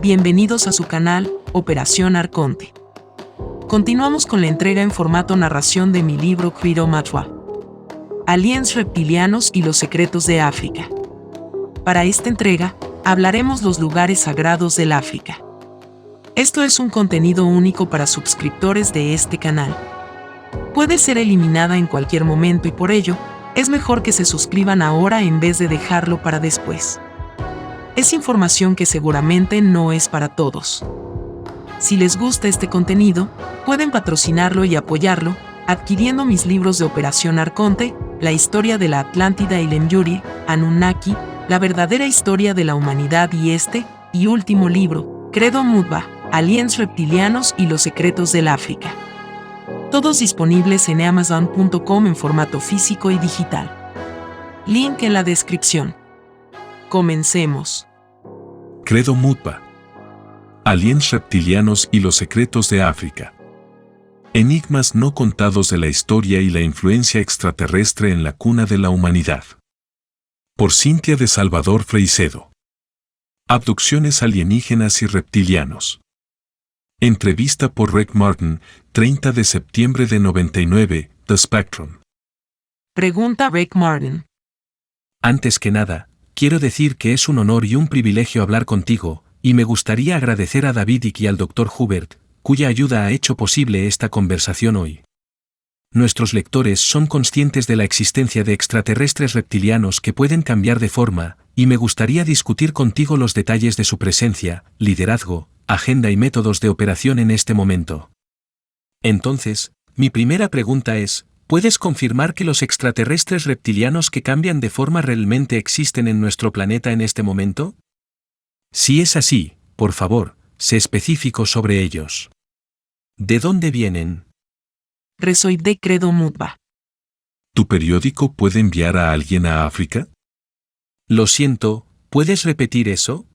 Bienvenidos a su canal, Operación Arconte. Continuamos con la entrega en formato narración de mi libro Quiro Matwa, Aliens Reptilianos y los Secretos de África. Para esta entrega, hablaremos los lugares sagrados del África. Esto es un contenido único para suscriptores de este canal. Puede ser eliminada en cualquier momento y por ello, es mejor que se suscriban ahora en vez de dejarlo para después. Es información que seguramente no es para todos. Si les gusta este contenido, pueden patrocinarlo y apoyarlo, adquiriendo mis libros de Operación Arconte, La historia de la Atlántida y Lemurian, Anunnaki, La verdadera historia de la humanidad y último libro, Credo Mutwa, Aliens Reptilianos y los Secretos del África. Todos disponibles en Amazon.com en formato físico y digital. Link en la descripción. Comencemos. Credo Mutwa. Aliens reptilianos y los secretos de África. Enigmas no contados de la historia y la influencia extraterrestre en la cuna de la humanidad. Por Cintia de Salvador Freixedo. Abducciones alienígenas y reptilianos. Entrevista por Rick Martin, 30 de septiembre de 99, The Spectrum. Pregunta Rick Martin. Antes que nada, quiero decir que es un honor y un privilegio hablar contigo, y me gustaría agradecer a Davidic y al Dr. Hubert, cuya ayuda ha hecho posible esta conversación hoy. Nuestros lectores son conscientes de la existencia de extraterrestres reptilianos que pueden cambiar de forma, y me gustaría discutir contigo los detalles de su presencia, liderazgo, agenda y métodos de operación en este momento. Entonces, mi primera pregunta es, ¿puedes confirmar que los extraterrestres reptilianos que cambian de forma realmente existen en nuestro planeta en este momento? Si es así, por favor, sé específico sobre ellos. ¿De dónde vienen? Soy de Credo Mutwa. ¿Tu periódico puede enviar a alguien a África? Lo siento, ¿puedes repetir eso?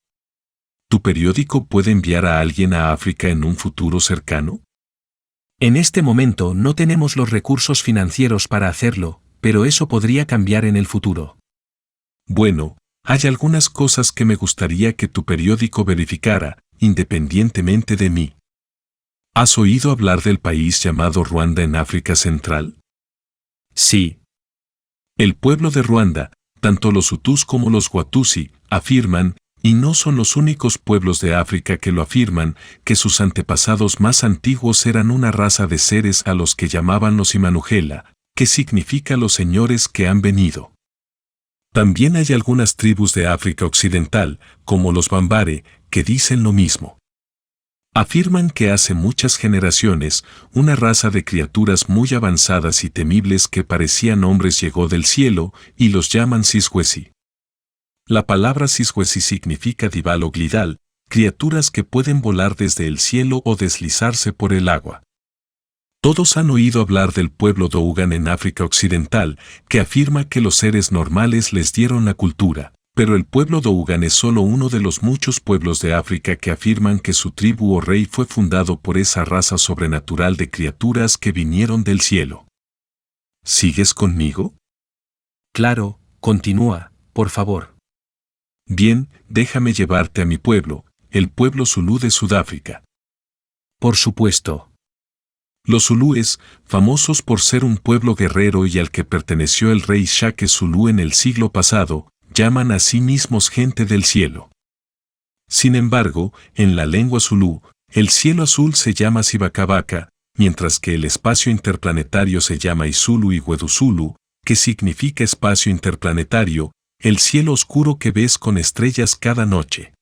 ¿Tu periódico puede enviar a alguien a África en un futuro cercano? En este momento no tenemos los recursos financieros para hacerlo, pero eso podría cambiar en el futuro. Bueno, hay algunas cosas que me gustaría que tu periódico verificara, independientemente de mí. ¿Has oído hablar del país llamado Ruanda en África Central? Sí. El pueblo de Ruanda, tanto los Hutus como los Watusi, afirman, y no son los únicos pueblos de África que lo afirman, que sus antepasados más antiguos eran una raza de seres a los que llamaban los Imanujela, que significa los señores que han venido. También hay algunas tribus de África Occidental, como los Bambare, que dicen lo mismo. Afirman que hace muchas generaciones, una raza de criaturas muy avanzadas y temibles que parecían hombres llegó del cielo, y los llaman Siswesi. La palabra Siswesi significa dival o glidal, criaturas que pueden volar desde el cielo o deslizarse por el agua. Todos han oído hablar del pueblo Dougan en África Occidental, que afirma que los seres normales les dieron la cultura, pero el pueblo Dougan es solo uno de los muchos pueblos de África que afirman que su tribu o rey fue fundado por esa raza sobrenatural de criaturas que vinieron del cielo. ¿Sigues conmigo? Claro, continúa, por favor. Bien, déjame llevarte a mi pueblo, el pueblo Zulú de Sudáfrica. Por supuesto. Los zulúes, famosos por ser un pueblo guerrero y al que perteneció el rey Shaka Zulu en el siglo pasado, llaman a sí mismos gente del cielo. Sin embargo, en la lengua zulú, el cielo azul se llama Sibakabaka, mientras que el espacio interplanetario se llama Isulu y Weduzulu, que significa espacio interplanetario, el cielo oscuro que ves con estrellas cada noche.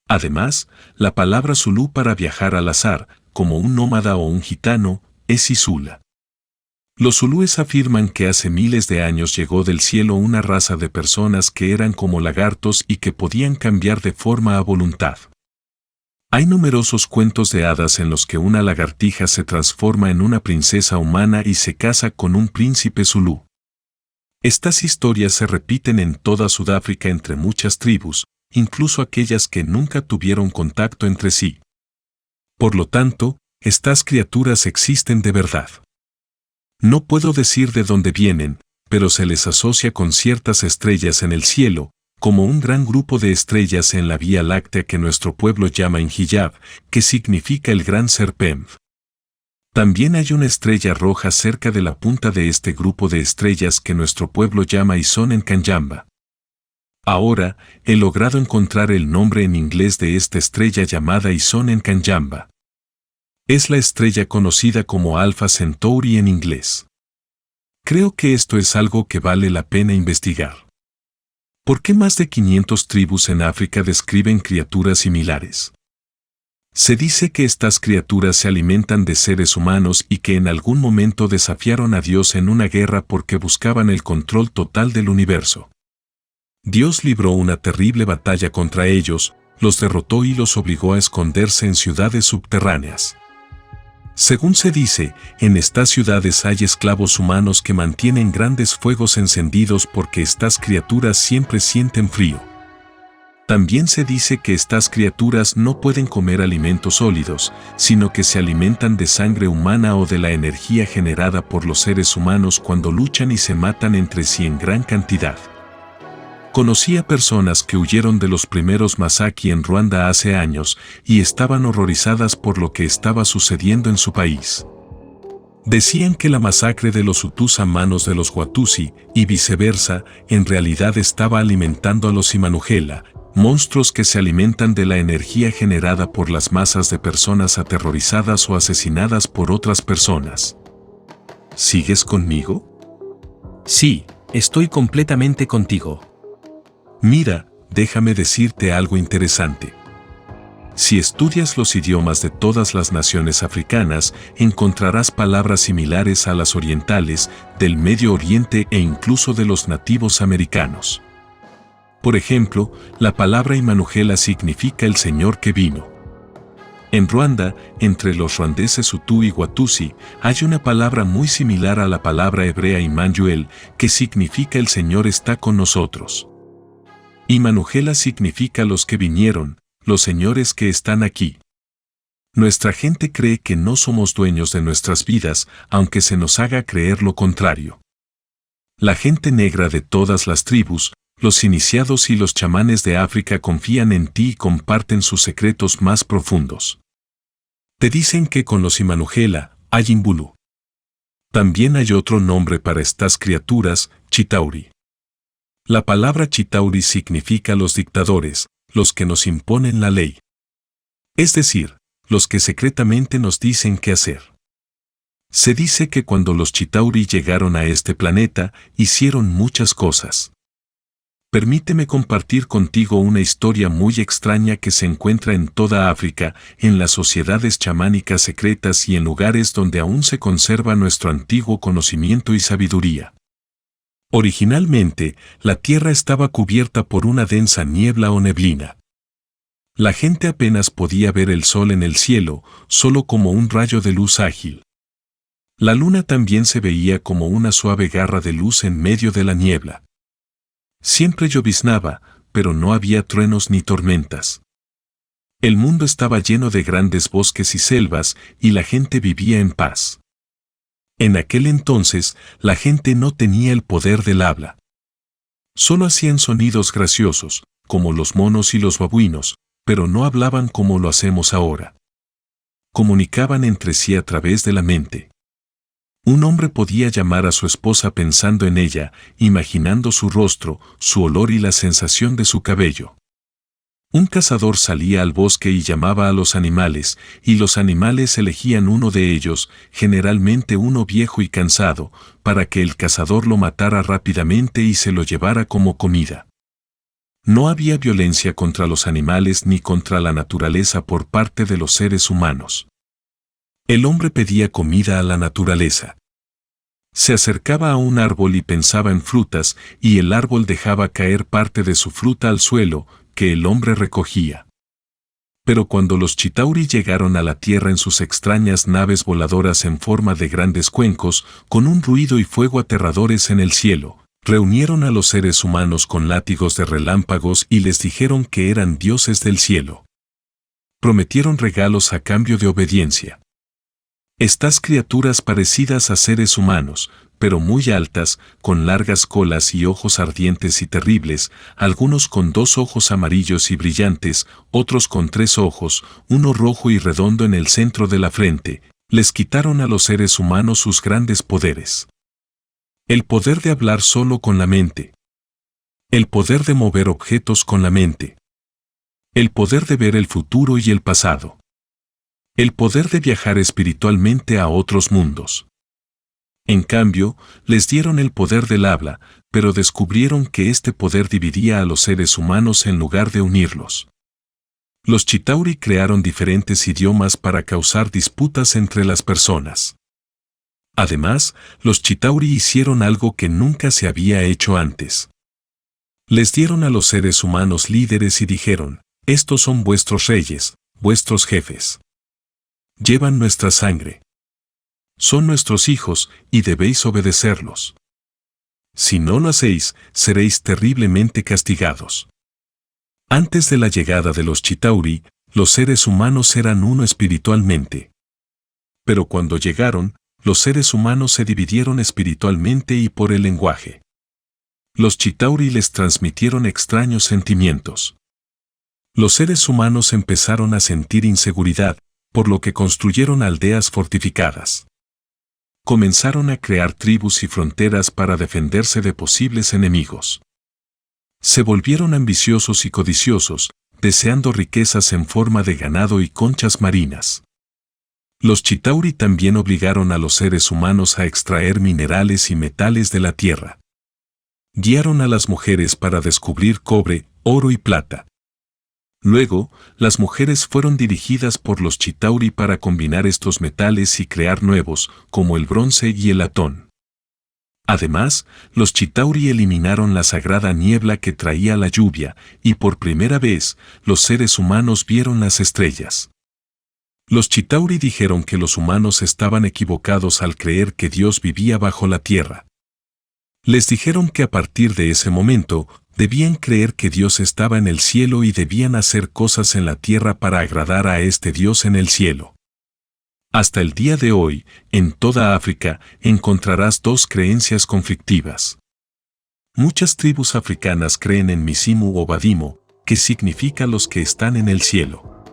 Además, la palabra zulú para viajar al azar, como un nómada o un gitano, es Isula. Los zulúes afirman que hace miles de años llegó del cielo una raza de personas que eran como lagartos y que podían cambiar de forma a voluntad. Hay numerosos cuentos de hadas en los que una lagartija se transforma en una princesa humana y se casa con un príncipe zulú. Estas historias se repiten en toda Sudáfrica entre muchas tribus, incluso aquellas que nunca tuvieron contacto entre sí. Por lo tanto, estas criaturas existen de verdad. No puedo decir de dónde vienen, pero se les asocia con ciertas estrellas en el cielo, como un gran grupo de estrellas en la Vía Láctea que nuestro pueblo llama Inhijab, que significa el gran Serpent. También hay una estrella roja cerca de la punta de este grupo de estrellas que nuestro pueblo llama Ison en Kanyamba. Ahora, he logrado encontrar el nombre en inglés de esta estrella llamada Ison en Kanyamba. Es la estrella conocida como Alpha Centauri en inglés. Creo que esto es algo que vale la pena investigar. ¿Por qué más de 500 tribus en África describen criaturas similares? Se dice que estas criaturas se alimentan de seres humanos y que en algún momento desafiaron a Dios en una guerra porque buscaban el control total del universo. Dios libró una terrible batalla contra ellos, los derrotó y los obligó a esconderse en ciudades subterráneas. Según se dice, en estas ciudades hay esclavos humanos que mantienen grandes fuegos encendidos porque estas criaturas siempre sienten frío. También se dice que estas criaturas no pueden comer alimentos sólidos, sino que se alimentan de sangre humana o de la energía generada por los seres humanos cuando luchan y se matan entre sí en gran cantidad. Conocí a personas que huyeron de los primeros masacres en Ruanda hace años y estaban horrorizadas por lo que estaba sucediendo en su país. Decían que la masacre de los Hutus a manos de los Watusi y viceversa en realidad estaba alimentando a los Imanujela, monstruos que se alimentan de la energía generada por las masas de personas aterrorizadas o asesinadas por otras personas. ¿Sigues conmigo? Sí, estoy completamente contigo. Mira, déjame decirte algo interesante. Si estudias los idiomas de todas las naciones africanas, encontrarás palabras similares a las orientales, del Medio Oriente e incluso de los nativos americanos. Por ejemplo, la palabra Imanujela significa el Señor que vino. En Ruanda, entre los ruandeses Hutu y Watusi, hay una palabra muy similar a la palabra hebrea Immanuel, que significa el Señor está con nosotros. Imanujela significa los que vinieron, los señores que están aquí. Nuestra gente cree que no somos dueños de nuestras vidas, aunque se nos haga creer lo contrario. La gente negra de todas las tribus, los iniciados y los chamanes de África confían en ti y comparten sus secretos más profundos. Te dicen que con los Imanujela hay Imbulu. También hay otro nombre para estas criaturas, Chitauri. La palabra Chitauri significa los dictadores, los que nos imponen la ley. Es decir, los que secretamente nos dicen qué hacer. Se dice que cuando los Chitauri llegaron a este planeta, hicieron muchas cosas. Permíteme compartir contigo una historia muy extraña que se encuentra en toda África, en las sociedades chamánicas secretas y en lugares donde aún se conserva nuestro antiguo conocimiento y sabiduría. Originalmente, la tierra estaba cubierta por una densa niebla o neblina. La gente apenas podía ver el sol en el cielo, solo como un rayo de luz ágil. La luna también se veía como una suave garra de luz en medio de la niebla. Siempre lloviznaba, pero no había truenos ni tormentas. El mundo estaba lleno de grandes bosques y selvas, y la gente vivía en paz. En aquel entonces, la gente no tenía el poder del habla. Solo hacían sonidos graciosos, como los monos y los babuinos, pero no hablaban como lo hacemos ahora. Comunicaban entre sí a través de la mente. Un hombre podía llamar a su esposa pensando en ella, imaginando su rostro, su olor y la sensación de su cabello. Un cazador salía al bosque y llamaba a los animales, y los animales elegían uno de ellos, generalmente uno viejo y cansado, para que el cazador lo matara rápidamente y se lo llevara como comida. No había violencia contra los animales ni contra la naturaleza por parte de los seres humanos. El hombre pedía comida a la naturaleza. Se acercaba a un árbol y pensaba en frutas, y el árbol dejaba caer parte de su fruta al suelo, que el hombre recogía. Pero cuando los Chitauri llegaron a la Tierra en sus extrañas naves voladoras en forma de grandes cuencos, con un ruido y fuego aterradores en el cielo, reunieron a los seres humanos con látigos de relámpagos y les dijeron que eran dioses del cielo. Prometieron regalos a cambio de obediencia. Estas criaturas parecidas a seres humanos, pero muy altas, con largas colas y ojos ardientes y terribles, algunos con 2 ojos amarillos y brillantes, otros con 3 ojos, uno rojo y redondo en el centro de la frente. Les quitaron a los seres humanos sus grandes poderes. El poder de hablar solo con la mente. El poder de mover objetos con la mente. El poder de ver el futuro y el pasado. El poder de viajar espiritualmente a otros mundos. En cambio, les dieron el poder del habla, pero descubrieron que este poder dividía a los seres humanos en lugar de unirlos. Los Chitauri crearon diferentes idiomas para causar disputas entre las personas. Además, los Chitauri hicieron algo que nunca se había hecho antes. Les dieron a los seres humanos líderes y dijeron: estos son vuestros reyes, vuestros jefes. Llevan nuestra sangre. Son nuestros hijos y debéis obedecerlos. Si no lo hacéis, seréis terriblemente castigados. Antes de la llegada de los Chitauri, los seres humanos eran uno espiritualmente. Pero cuando llegaron, los seres humanos se dividieron espiritualmente y por el lenguaje. Los Chitauri les transmitieron extraños sentimientos. Los seres humanos empezaron a sentir inseguridad, por lo que construyeron aldeas fortificadas. Comenzaron a crear tribus y fronteras para defenderse de posibles enemigos. Se volvieron ambiciosos y codiciosos, deseando riquezas en forma de ganado y conchas marinas. Los Chitauri también obligaron a los seres humanos a extraer minerales y metales de la tierra. Guiaron a las mujeres para descubrir cobre, oro y plata. Luego, las mujeres fueron dirigidas por los Chitauri para combinar estos metales y crear nuevos, como el bronce y el latón. Además, los Chitauri eliminaron la sagrada niebla que traía la lluvia, y por primera vez, los seres humanos vieron las estrellas. Los Chitauri dijeron que los humanos estaban equivocados al creer que Dios vivía bajo la tierra. Les dijeron que a partir de ese momento, debían creer que Dios estaba en el cielo y debían hacer cosas en la tierra para agradar a este Dios en el cielo. Hasta el día de hoy, en toda África, encontrarás 2 creencias conflictivas. Muchas tribus africanas creen en Misimu o Badimo, que significa los que están en el cielo.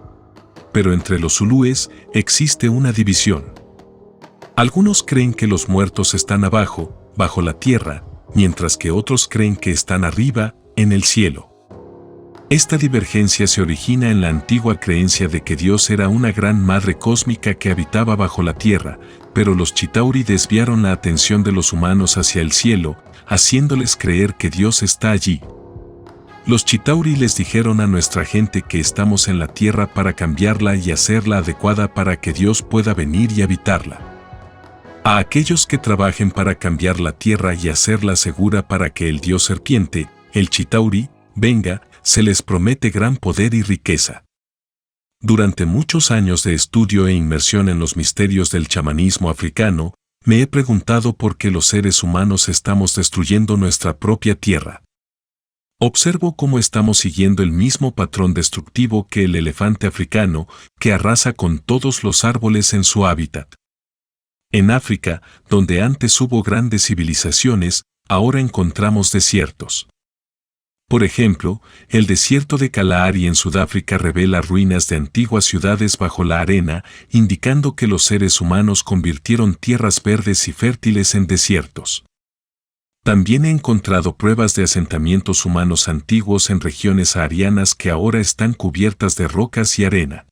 Pero entre los zulúes existe una división. Algunos creen que los muertos están abajo, bajo la tierra, mientras que otros creen que están arriba, en el cielo. Esta divergencia se origina en la antigua creencia de que Dios era una gran madre cósmica que habitaba bajo la tierra, pero los Chitauri desviaron la atención de los humanos hacia el cielo, haciéndoles creer que Dios está allí. Los Chitauri les dijeron a nuestra gente que estamos en la tierra para cambiarla y hacerla adecuada para que Dios pueda venir y habitarla. A aquellos que trabajen para cambiar la tierra y hacerla segura para que el Dios serpiente, el Chitauri, venga, se les promete gran poder y riqueza. Durante muchos años de estudio e inmersión en los misterios del chamanismo africano, me he preguntado por qué los seres humanos estamos destruyendo nuestra propia tierra. Observo cómo estamos siguiendo el mismo patrón destructivo que el elefante africano, que arrasa con todos los árboles en su hábitat. En África, donde antes hubo grandes civilizaciones, ahora encontramos desiertos. Por ejemplo, el desierto de Kalahari en Sudáfrica revela ruinas de antiguas ciudades bajo la arena, indicando que los seres humanos convirtieron tierras verdes y fértiles en desiertos. También he encontrado pruebas de asentamientos humanos antiguos en regiones saharianas que ahora están cubiertas de rocas y arena.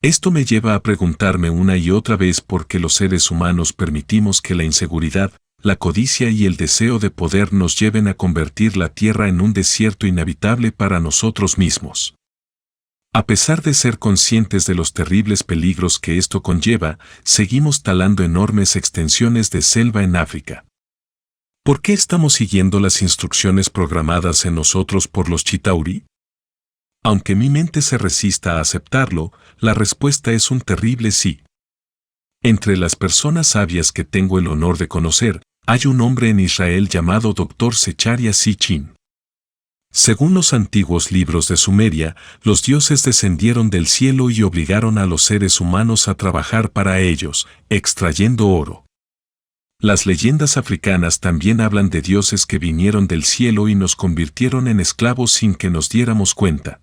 Esto me lleva a preguntarme una y otra vez por qué los seres humanos permitimos que la inseguridad, la codicia y el deseo de poder nos lleven a convertir la tierra en un desierto inhabitable para nosotros mismos. A pesar de ser conscientes de los terribles peligros que esto conlleva, seguimos talando enormes extensiones de selva en África. ¿Por qué estamos siguiendo las instrucciones programadas en nosotros por los Chitauri? Aunque mi mente se resista a aceptarlo, la respuesta es un terrible sí. Entre las personas sabias que tengo el honor de conocer, hay un hombre en Israel llamado Dr. Zecharia Sitchin. Según los antiguos libros de Sumeria, los dioses descendieron del cielo y obligaron a los seres humanos a trabajar para ellos, extrayendo oro. Las leyendas africanas también hablan de dioses que vinieron del cielo y nos convirtieron en esclavos sin que nos diéramos cuenta.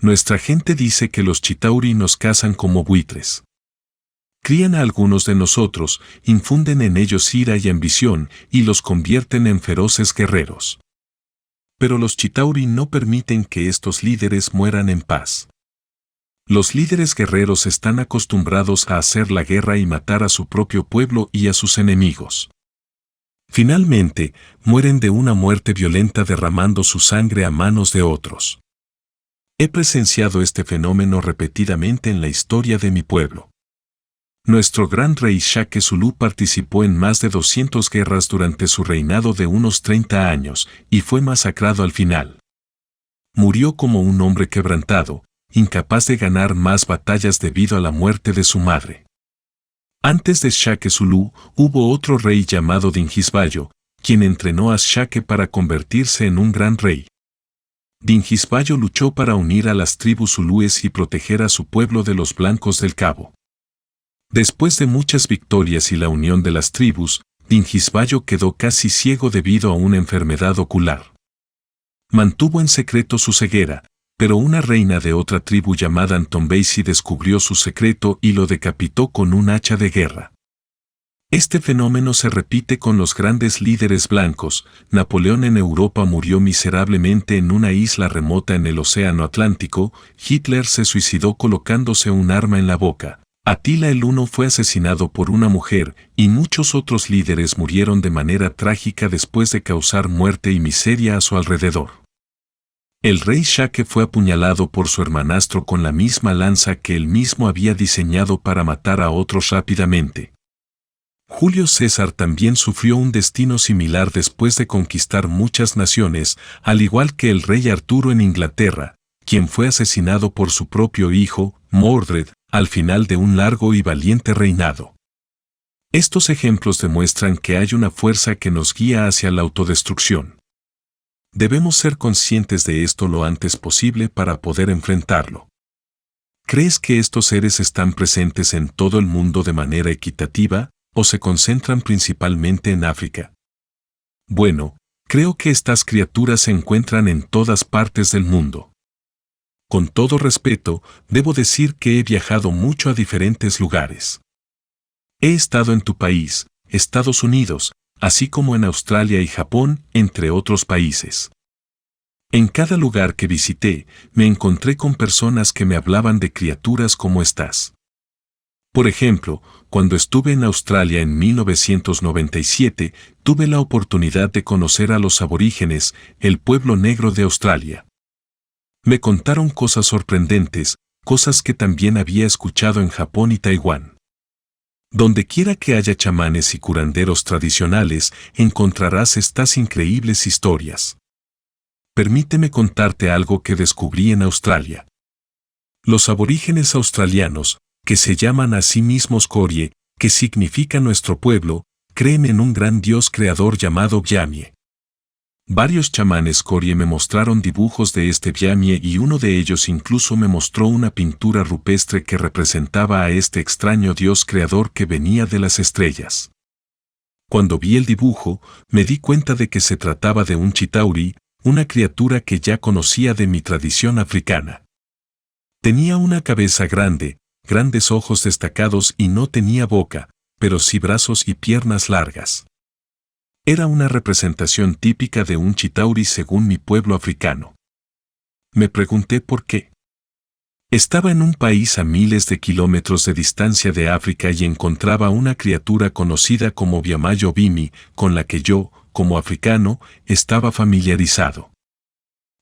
Nuestra gente dice que los chitauri nos cazan como buitres. Crían a algunos de nosotros, infunden en ellos ira y ambición y los convierten en feroces guerreros. Pero los chitauri no permiten que estos líderes mueran en paz. Los líderes guerreros están acostumbrados a hacer la guerra y matar a su propio pueblo y a sus enemigos. Finalmente, mueren de una muerte violenta derramando su sangre a manos de otros. He presenciado este fenómeno repetidamente en la historia de mi pueblo. Nuestro gran rey Shaka Zulu participó en más de 200 guerras durante su reinado de unos 30 años y fue masacrado al final. Murió como un hombre quebrantado, incapaz de ganar más batallas debido a la muerte de su madre. Antes de Shaka Zulu, hubo otro rey llamado Dingisbayo, quien entrenó a Shaka para convertirse en un gran rey. Dingisbayo luchó para unir a las tribus zulúes y proteger a su pueblo de los blancos del Cabo. Después de muchas victorias y la unión de las tribus, Dingisbayo quedó casi ciego debido a una enfermedad ocular. Mantuvo en secreto su ceguera, pero una reina de otra tribu llamada Ntombesi descubrió su secreto y lo decapitó con un hacha de guerra. Este fenómeno se repite con los grandes líderes blancos. Napoleón en Europa murió miserablemente en una isla remota en el Océano Atlántico. Hitler se suicidó colocándose un arma en la boca. Atila el Huno fue asesinado por una mujer, y muchos otros líderes murieron de manera trágica después de causar muerte y miseria a su alrededor. El rey Shaka fue apuñalado por su hermanastro con la misma lanza que él mismo había diseñado para matar a otros rápidamente. Julio César también sufrió un destino similar después de conquistar muchas naciones, al igual que el rey Arturo en Inglaterra, quien fue asesinado por su propio hijo, Mordred, al final de un largo y valiente reinado. Estos ejemplos demuestran que hay una fuerza que nos guía hacia la autodestrucción. Debemos ser conscientes de esto lo antes posible para poder enfrentarlo. ¿Crees que estos seres están presentes en todo el mundo de manera equitativa, o se concentran principalmente en África? Bueno, creo que estas criaturas se encuentran en todas partes del mundo. Con todo respeto, debo decir que he viajado mucho a diferentes lugares. He estado en tu país, Estados Unidos, así como en Australia y Japón, entre otros países. En cada lugar que visité, me encontré con personas que me hablaban de criaturas como estas. Por ejemplo, cuando estuve en Australia en 1997, tuve la oportunidad de conocer a los aborígenes, el pueblo negro de Australia. Me contaron cosas sorprendentes, cosas que también había escuchado en Japón y Taiwán. Donde quiera que haya chamanes y curanderos tradicionales, encontrarás estas increíbles historias. Permíteme contarte algo que descubrí en Australia. Los aborígenes australianos, que se llaman a sí mismos Korie, que significa nuestro pueblo, creen en un gran dios creador llamado Byamie. Varios chamanes Korie me mostraron dibujos de este Byamie y uno de ellos incluso me mostró una pintura rupestre que representaba a este extraño dios creador que venía de las estrellas. Cuando vi el dibujo, me di cuenta de que se trataba de un chitauri, una criatura que ya conocía de mi tradición africana. Tenía una cabeza grande, grandes ojos destacados y no tenía boca, pero sí brazos y piernas largas. Era una representación típica de un chitauri según mi pueblo africano. Me pregunté por qué. Estaba en un país a miles de kilómetros de distancia de África y encontraba una criatura conocida como Byamayo Bimi, con la que yo, como africano, estaba familiarizado.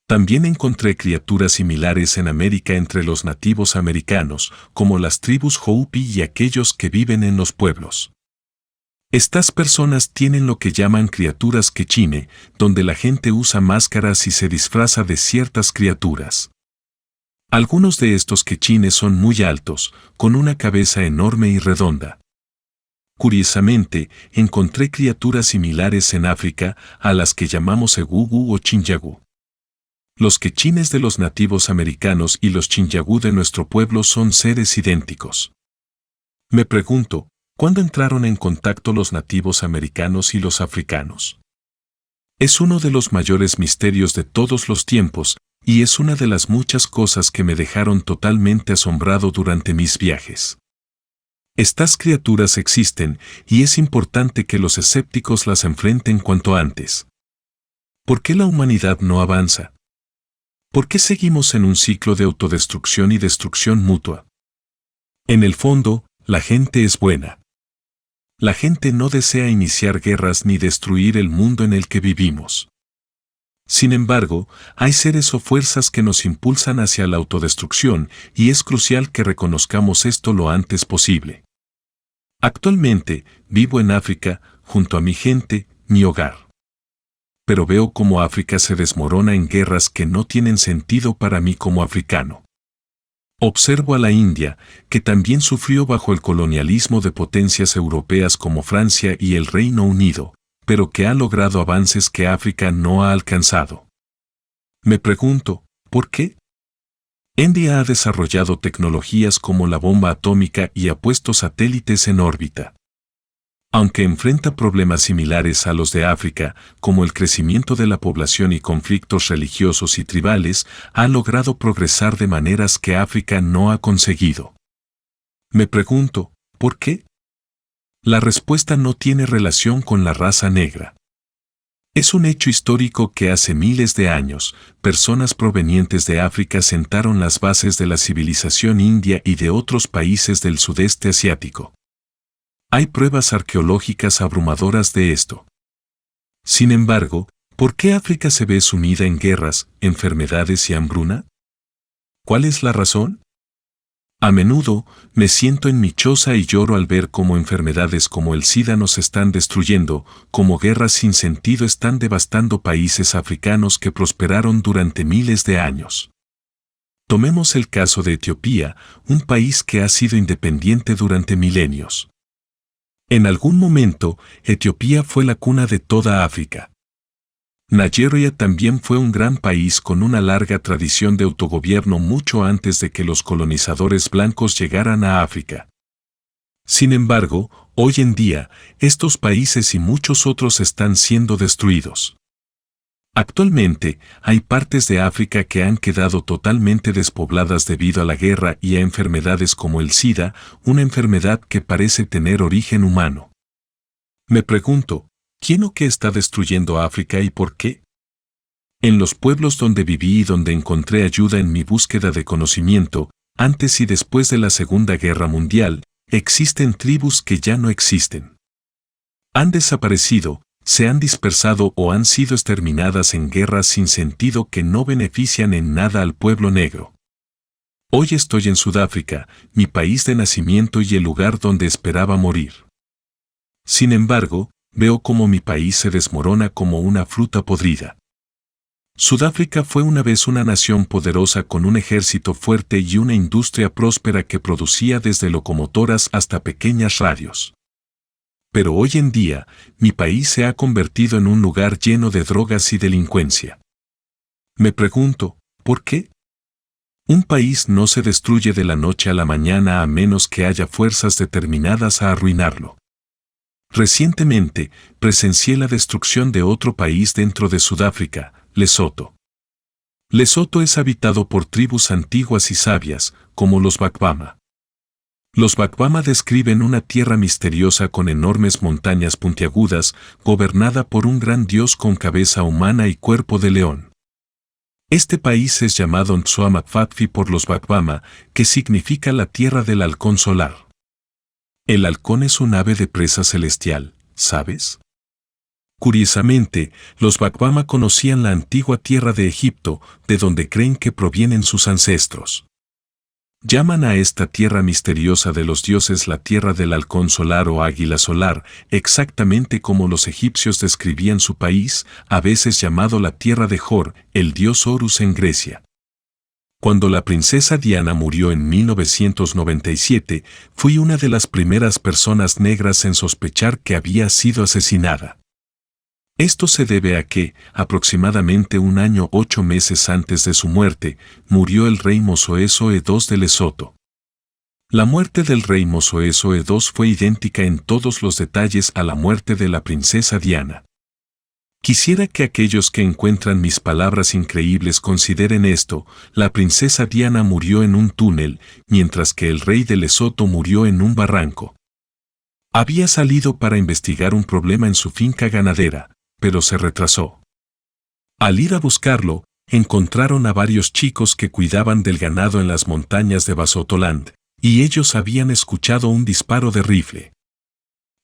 También encontré criaturas similares en América entre los nativos americanos, como las tribus Hopi y aquellos que viven en los pueblos. Estas personas tienen lo que llaman criaturas quechine, donde la gente usa máscaras y se disfraza de ciertas criaturas. Algunos de estos quechines son muy altos, con una cabeza enorme y redonda. Curiosamente, encontré criaturas similares en África, a las que llamamos egugu o chinyagu. Los quechines de los nativos americanos y los chinyagu de nuestro pueblo son seres idénticos. Me pregunto, ¿Cuándo entraron en contacto los nativos americanos y los africanos? Es uno de los mayores misterios de todos los tiempos, y es una de las muchas cosas que me dejaron totalmente asombrado durante mis viajes. Estas criaturas existen, y es importante que los escépticos las enfrenten cuanto antes. ¿Por qué la humanidad no avanza? ¿Por qué seguimos en un ciclo de autodestrucción y destrucción mutua? En el fondo, la gente es buena. La gente no desea iniciar guerras ni destruir el mundo en el que vivimos. Sin embargo, hay seres o fuerzas que nos impulsan hacia la autodestrucción y es crucial que reconozcamos esto lo antes posible. Actualmente, vivo en África, junto a mi gente, mi hogar. Pero veo cómo África se desmorona en guerras que no tienen sentido para mí como africano. Observo a la India, que también sufrió bajo el colonialismo de potencias europeas como Francia y el Reino Unido, pero que ha logrado avances que África no ha alcanzado. Me pregunto, ¿por qué? India ha desarrollado tecnologías como la bomba atómica y ha puesto satélites en órbita. Aunque enfrenta problemas similares a los de África, como el crecimiento de la población y conflictos religiosos y tribales, ha logrado progresar de maneras que África no ha conseguido. Me pregunto, ¿por qué? La respuesta no tiene relación con la raza negra. Es un hecho histórico que hace miles de años, personas provenientes de África sentaron las bases de la civilización india y de otros países del sudeste asiático. Hay pruebas arqueológicas abrumadoras de esto. Sin embargo, ¿por qué África se ve sumida en guerras, enfermedades y hambruna? ¿Cuál es la razón? A menudo, me siento en mi choza y lloro al ver cómo enfermedades como el SIDA nos están destruyendo, como guerras sin sentido están devastando países africanos que prosperaron durante miles de años. Tomemos el caso de Etiopía, un país que ha sido independiente durante milenios. En algún momento, Etiopía fue la cuna de toda África. Nigeria también fue un gran país con una larga tradición de autogobierno mucho antes de que los colonizadores blancos llegaran a África. Sin embargo, hoy en día, estos países y muchos otros están siendo destruidos. Actualmente, hay partes de África que han quedado totalmente despobladas debido a la guerra y a enfermedades como el SIDA, una enfermedad que parece tener origen humano. Me pregunto, ¿quién o qué está destruyendo África y por qué? En los pueblos donde viví y donde encontré ayuda en mi búsqueda de conocimiento, antes y después de la Segunda Guerra Mundial, existen tribus que ya no existen. Han desaparecido, se han dispersado o han sido exterminadas en guerras sin sentido que no benefician en nada al pueblo negro. Hoy estoy en Sudáfrica, mi país de nacimiento y el lugar donde esperaba morir. Sin embargo, veo cómo mi país se desmorona como una fruta podrida. Sudáfrica fue una vez una nación poderosa con un ejército fuerte y una industria próspera que producía desde locomotoras hasta pequeñas radios. Pero hoy en día, mi país se ha convertido en un lugar lleno de drogas y delincuencia. Me pregunto, ¿por qué? Un país no se destruye de la noche a la mañana a menos que haya fuerzas determinadas a arruinarlo. Recientemente, presencié la destrucción de otro país dentro de Sudáfrica, Lesoto. Lesoto es habitado por tribus antiguas y sabias, como los Bakwama. Los Bakwama describen una tierra misteriosa con enormes montañas puntiagudas, gobernada por un gran dios con cabeza humana y cuerpo de león. Este país es llamado Ntswa-Makfatfi por los Bakwama, que significa la tierra del halcón solar. El halcón es un ave de presa celestial, ¿sabes? Curiosamente, los Bakwama conocían la antigua tierra de Egipto, de donde creen que provienen sus ancestros. Llaman a esta tierra misteriosa de los dioses la tierra del halcón solar o águila solar, exactamente como los egipcios describían su país, a veces llamado la tierra de Jor, el dios Horus en Grecia. Cuando la princesa Diana murió en 1997, fui una de las primeras personas negras en sospechar que había sido asesinada. Esto se debe a que, aproximadamente 1 año 8 meses antes de su muerte, murió el rey Mosoe-Soe II de Lesoto. La muerte del rey Mosoesue II fue idéntica en todos los detalles a la muerte de la princesa Diana. Quisiera que aquellos que encuentran mis palabras increíbles consideren esto: la princesa Diana murió en un túnel, mientras que el rey de Lesoto murió en un barranco. Había salido para investigar un problema en su finca ganadera, pero se retrasó. Al ir a buscarlo, encontraron a varios chicos que cuidaban del ganado en las montañas de Basotoland, y ellos habían escuchado un disparo de rifle.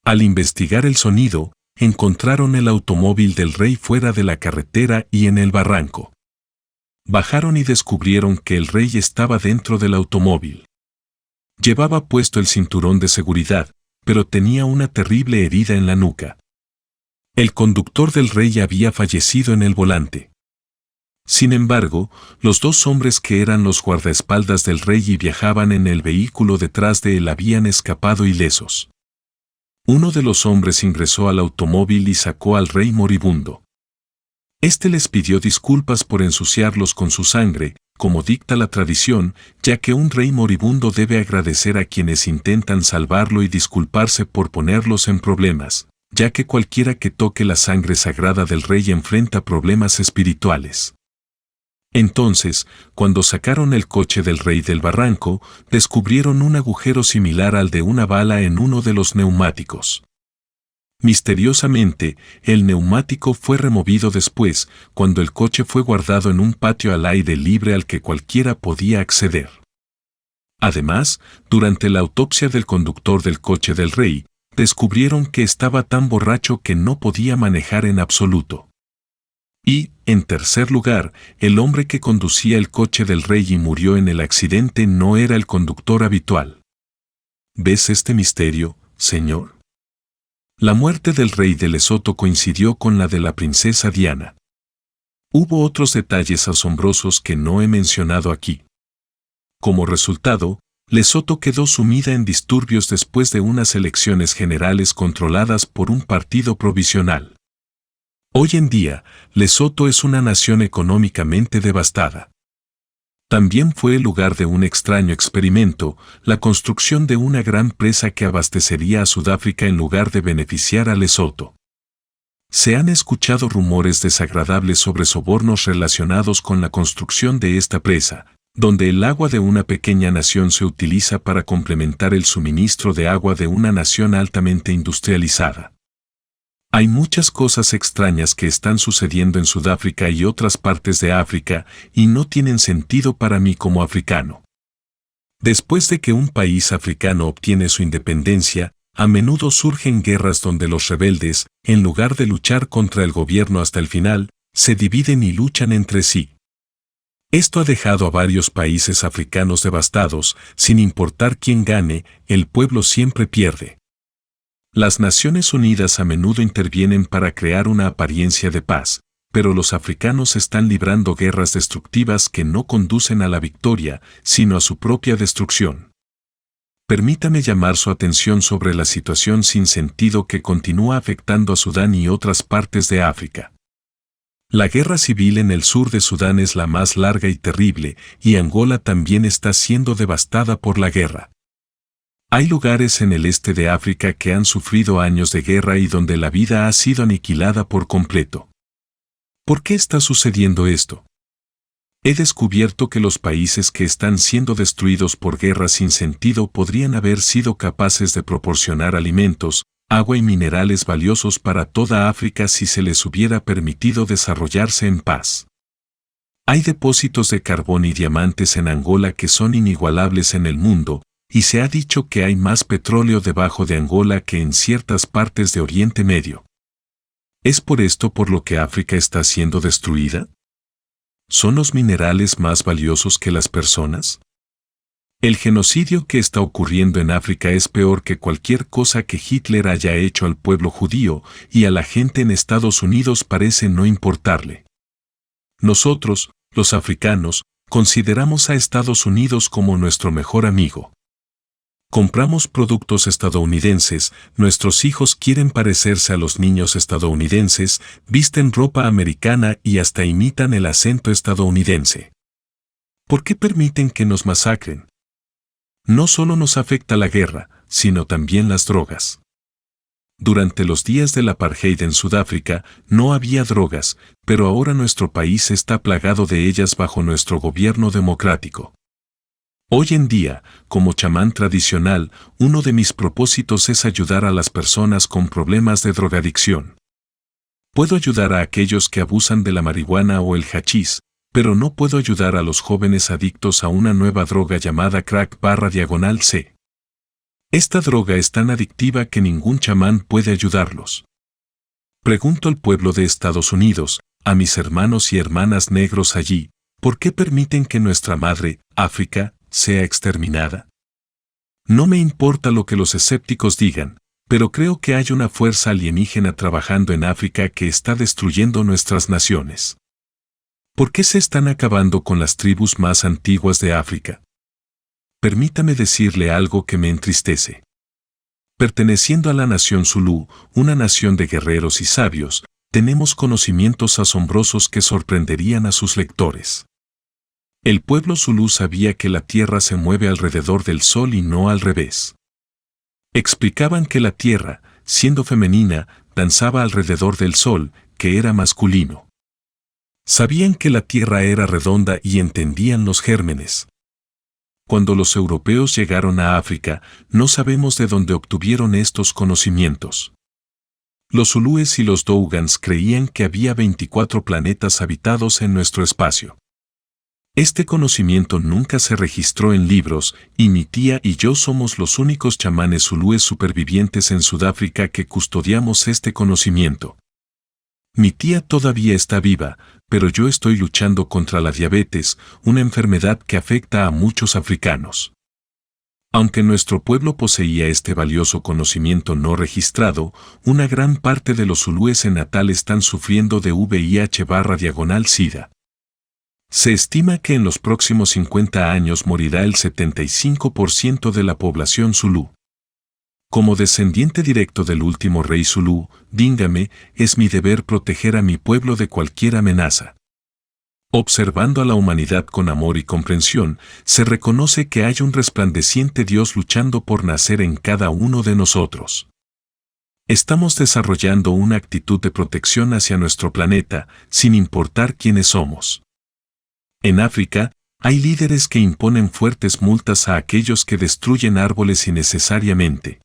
Al investigar el sonido, encontraron el automóvil del rey fuera de la carretera y en el barranco. Bajaron y descubrieron que el rey estaba dentro del automóvil. Llevaba puesto el cinturón de seguridad, pero tenía una terrible herida en la nuca. El conductor del rey había fallecido en el volante. Sin embargo, los dos hombres que eran los guardaespaldas del rey y viajaban en el vehículo detrás de él habían escapado ilesos. Uno de los hombres ingresó al automóvil y sacó al rey moribundo. Este les pidió disculpas por ensuciarlos con su sangre, como dicta la tradición, ya que un rey moribundo debe agradecer a quienes intentan salvarlo y disculparse por ponerlos en problemas, ya que cualquiera que toque la sangre sagrada del rey enfrenta problemas espirituales. Entonces, cuando sacaron el coche del rey del barranco, descubrieron un agujero similar al de una bala en uno de los neumáticos. Misteriosamente, el neumático fue removido después, cuando el coche fue guardado en un patio al aire libre al que cualquiera podía acceder. Además, durante la autopsia del conductor del coche del rey, descubrieron que estaba tan borracho que no podía manejar en absoluto. Y, en tercer lugar, el hombre que conducía el coche del rey y murió en el accidente no era el conductor habitual. ¿Ves este misterio, señor? La muerte del rey de Lesoto coincidió con la de la princesa Diana. Hubo otros detalles asombrosos que no he mencionado aquí. Como resultado, Lesoto quedó sumida en disturbios después de unas elecciones generales controladas por un partido provisional. Hoy en día, Lesoto es una nación económicamente devastada. También fue el lugar de un extraño experimento, la construcción de una gran presa que abastecería a Sudáfrica en lugar de beneficiar a Lesoto. Se han escuchado rumores desagradables sobre sobornos relacionados con la construcción de esta presa, donde el agua de una pequeña nación se utiliza para complementar el suministro de agua de una nación altamente industrializada. Hay muchas cosas extrañas que están sucediendo en Sudáfrica y otras partes de África y no tienen sentido para mí como africano. Después de que un país africano obtiene su independencia, a menudo surgen guerras donde los rebeldes, en lugar de luchar contra el gobierno hasta el final, se dividen y luchan entre sí. Esto ha dejado a varios países africanos devastados, sin importar quién gane, el pueblo siempre pierde. Las Naciones Unidas a menudo intervienen para crear una apariencia de paz, pero los africanos están librando guerras destructivas que no conducen a la victoria, sino a su propia destrucción. Permítame llamar su atención sobre la situación sin sentido que continúa afectando a Sudán y otras partes de África. La guerra civil en el sur de Sudán es la más larga y terrible, y Angola también está siendo devastada por la guerra. Hay lugares en el este de África que han sufrido años de guerra y donde la vida ha sido aniquilada por completo. ¿Por qué está sucediendo esto? He descubierto que los países que están siendo destruidos por guerras sin sentido podrían haber sido capaces de proporcionar alimentos, agua y minerales valiosos para toda África si se les hubiera permitido desarrollarse en paz. Hay depósitos de carbón y diamantes en Angola que son inigualables en el mundo, y se ha dicho que hay más petróleo debajo de Angola que en ciertas partes de Oriente Medio. ¿Es por esto por lo que África está siendo destruida? ¿Son los minerales más valiosos que las personas? El genocidio que está ocurriendo en África es peor que cualquier cosa que Hitler haya hecho al pueblo judío, y a la gente en Estados Unidos parece no importarle. Nosotros, los africanos, consideramos a Estados Unidos como nuestro mejor amigo. Compramos productos estadounidenses, nuestros hijos quieren parecerse a los niños estadounidenses, visten ropa americana y hasta imitan el acento estadounidense. ¿Por qué permiten que nos masacren? No solo nos afecta la guerra, sino también las drogas. Durante los días del apartheid en Sudáfrica no había drogas, pero ahora nuestro país está plagado de ellas bajo nuestro gobierno democrático. Hoy en día, como chamán tradicional, uno de mis propósitos es ayudar a las personas con problemas de drogadicción. Puedo ayudar a aquellos que abusan de la marihuana o el hachís, pero no puedo ayudar a los jóvenes adictos a una nueva droga llamada crack/C. Esta droga es tan adictiva que ningún chamán puede ayudarlos. Pregunto al pueblo de Estados Unidos, a mis hermanos y hermanas negros allí, ¿por qué permiten que nuestra madre, África, sea exterminada? No me importa lo que los escépticos digan, pero creo que hay una fuerza alienígena trabajando en África que está destruyendo nuestras naciones. ¿Por qué se están acabando con las tribus más antiguas de África? Permítame decirle algo que me entristece. Perteneciendo a la nación Zulú, una nación de guerreros y sabios, tenemos conocimientos asombrosos que sorprenderían a sus lectores. El pueblo Zulú sabía que la Tierra se mueve alrededor del Sol y no al revés. Explicaban que la Tierra, siendo femenina, danzaba alrededor del Sol, que era masculino. Sabían que la Tierra era redonda y entendían los gérmenes. Cuando los europeos llegaron a África, no sabemos de dónde obtuvieron estos conocimientos. Los zulúes y los dougans creían que había 24 planetas habitados en nuestro espacio. Este conocimiento nunca se registró en libros, y mi tía y yo somos los únicos chamanes zulúes supervivientes en Sudáfrica que custodiamos este conocimiento. Mi tía todavía está viva, pero yo estoy luchando contra la diabetes, una enfermedad que afecta a muchos africanos. Aunque nuestro pueblo poseía este valioso conocimiento no registrado, una gran parte de los zulúes en Natal están sufriendo de VIH/SIDA. Se estima que en los próximos 50 años morirá el 75% de la población zulú. Como descendiente directo del último rey zulú, Dingame, es mi deber proteger a mi pueblo de cualquier amenaza. Observando a la humanidad con amor y comprensión, se reconoce que hay un resplandeciente Dios luchando por nacer en cada uno de nosotros. Estamos desarrollando una actitud de protección hacia nuestro planeta, sin importar quiénes somos. En África, hay líderes que imponen fuertes multas a aquellos que destruyen árboles innecesariamente.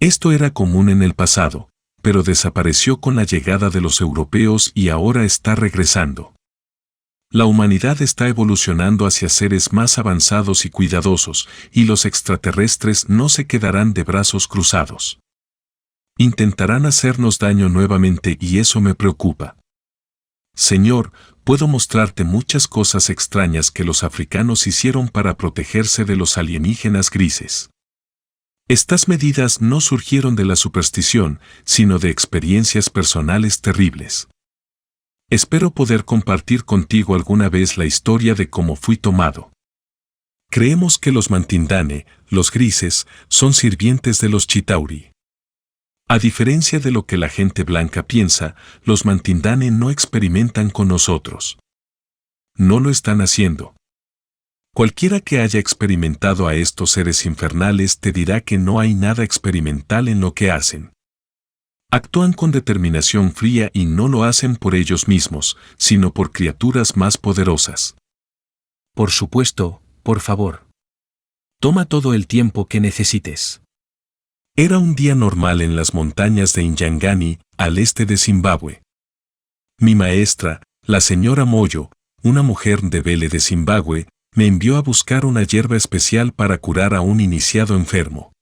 Esto era común en el pasado, pero desapareció con la llegada de los europeos y ahora está regresando. La humanidad está evolucionando hacia seres más avanzados y cuidadosos, y los extraterrestres no se quedarán de brazos cruzados. Intentarán hacernos daño nuevamente y eso me preocupa. Señor, puedo mostrarte muchas cosas extrañas que los africanos hicieron para protegerse de los alienígenas grises. Estas medidas no surgieron de la superstición, sino de experiencias personales terribles. Espero poder compartir contigo alguna vez la historia de cómo fui tomado. Creemos que los Mantindane, los grises, son sirvientes de los Chitauri. A diferencia de lo que la gente blanca piensa, los Mantindane no experimentan con nosotros. No lo están haciendo. Cualquiera que haya experimentado a estos seres infernales te dirá que no hay nada experimental en lo que hacen. Actúan con determinación fría y no lo hacen por ellos mismos, sino por criaturas más poderosas. Por supuesto, por favor. Toma todo el tiempo que necesites. Era un día normal en las montañas de Inyangani, al este de Zimbabue. Mi maestra, la señora Moyo, una mujer de Bele de Zimbabue, me envió a buscar una hierba especial para curar a un iniciado enfermo.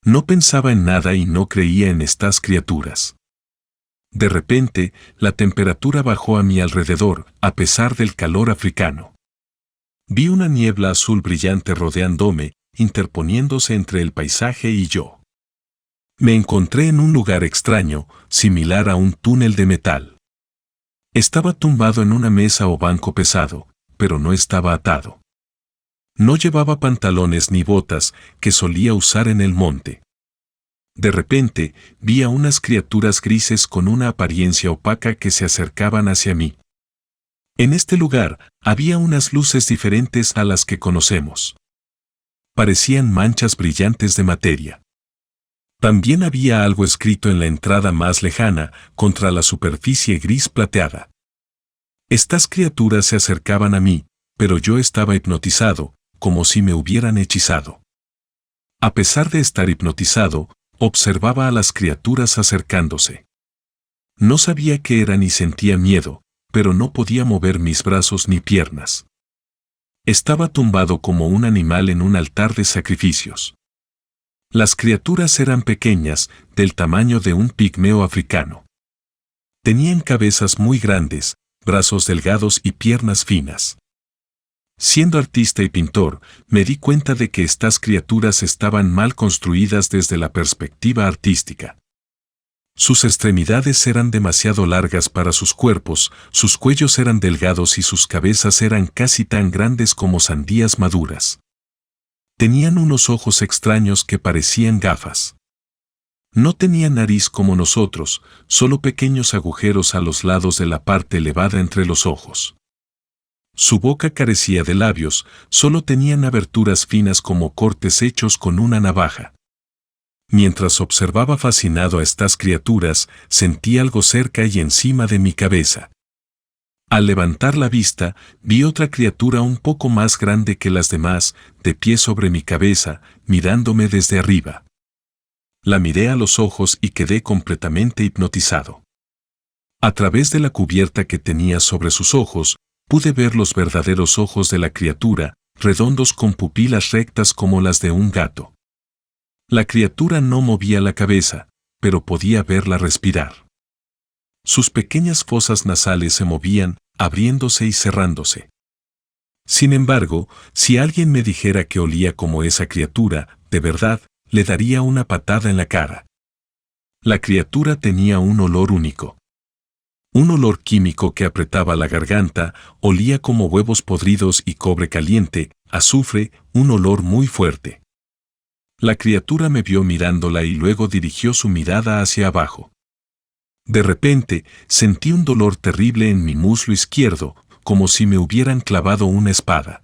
No pensaba en nada y no creía en estas criaturas. De repente, la temperatura bajó a mi alrededor, a pesar del calor africano. Vi una niebla azul brillante rodeándome, interponiéndose entre el paisaje y yo. Me encontré en un lugar extraño, similar a un túnel de metal. Estaba tumbado en una mesa o banco pesado, pero no estaba atado. No llevaba pantalones ni botas que solía usar en el monte. De repente, vi a unas criaturas grises con una apariencia opaca que se acercaban hacia mí. En este lugar, había unas luces diferentes a las que conocemos. Parecían manchas brillantes de materia. También había algo escrito en la entrada más lejana, contra la superficie gris plateada. Estas criaturas se acercaban a mí, pero yo estaba hipnotizado, como si me hubieran hechizado. A pesar de estar hipnotizado, observaba a las criaturas acercándose. No sabía qué era ni sentía miedo, pero no podía mover mis brazos ni piernas. Estaba tumbado como un animal en un altar de sacrificios. Las criaturas eran pequeñas, del tamaño de un pigmeo africano. Tenían cabezas muy grandes, brazos delgados y piernas finas. Siendo artista y pintor, me di cuenta de que estas criaturas estaban mal construidas desde la perspectiva artística. Sus extremidades eran demasiado largas para sus cuerpos, sus cuellos eran delgados y sus cabezas eran casi tan grandes como sandías maduras. Tenían unos ojos extraños que parecían gafas. No tenían nariz como nosotros, solo pequeños agujeros a los lados de la parte elevada entre los ojos. Su boca carecía de labios, solo tenían aberturas finas como cortes hechos con una navaja. Mientras observaba fascinado a estas criaturas, sentí algo cerca y encima de mi cabeza. Al levantar la vista, vi otra criatura un poco más grande que las demás, de pie sobre mi cabeza, mirándome desde arriba. La miré a los ojos y quedé completamente hipnotizado. A través de la cubierta que tenía sobre sus ojos, pude ver los verdaderos ojos de la criatura, redondos con pupilas rectas como las de un gato. La criatura no movía la cabeza, pero podía verla respirar. Sus pequeñas fosas nasales se movían, abriéndose y cerrándose. Sin embargo, si alguien me dijera que olía como esa criatura, de verdad, le daría una patada en la cara. La criatura tenía un olor único. Un olor químico que apretaba la garganta, olía como huevos podridos y cobre caliente, azufre, un olor muy fuerte. La criatura me vio mirándola y luego dirigió su mirada hacia abajo. De repente, sentí un dolor terrible en mi muslo izquierdo, como si me hubieran clavado una espada.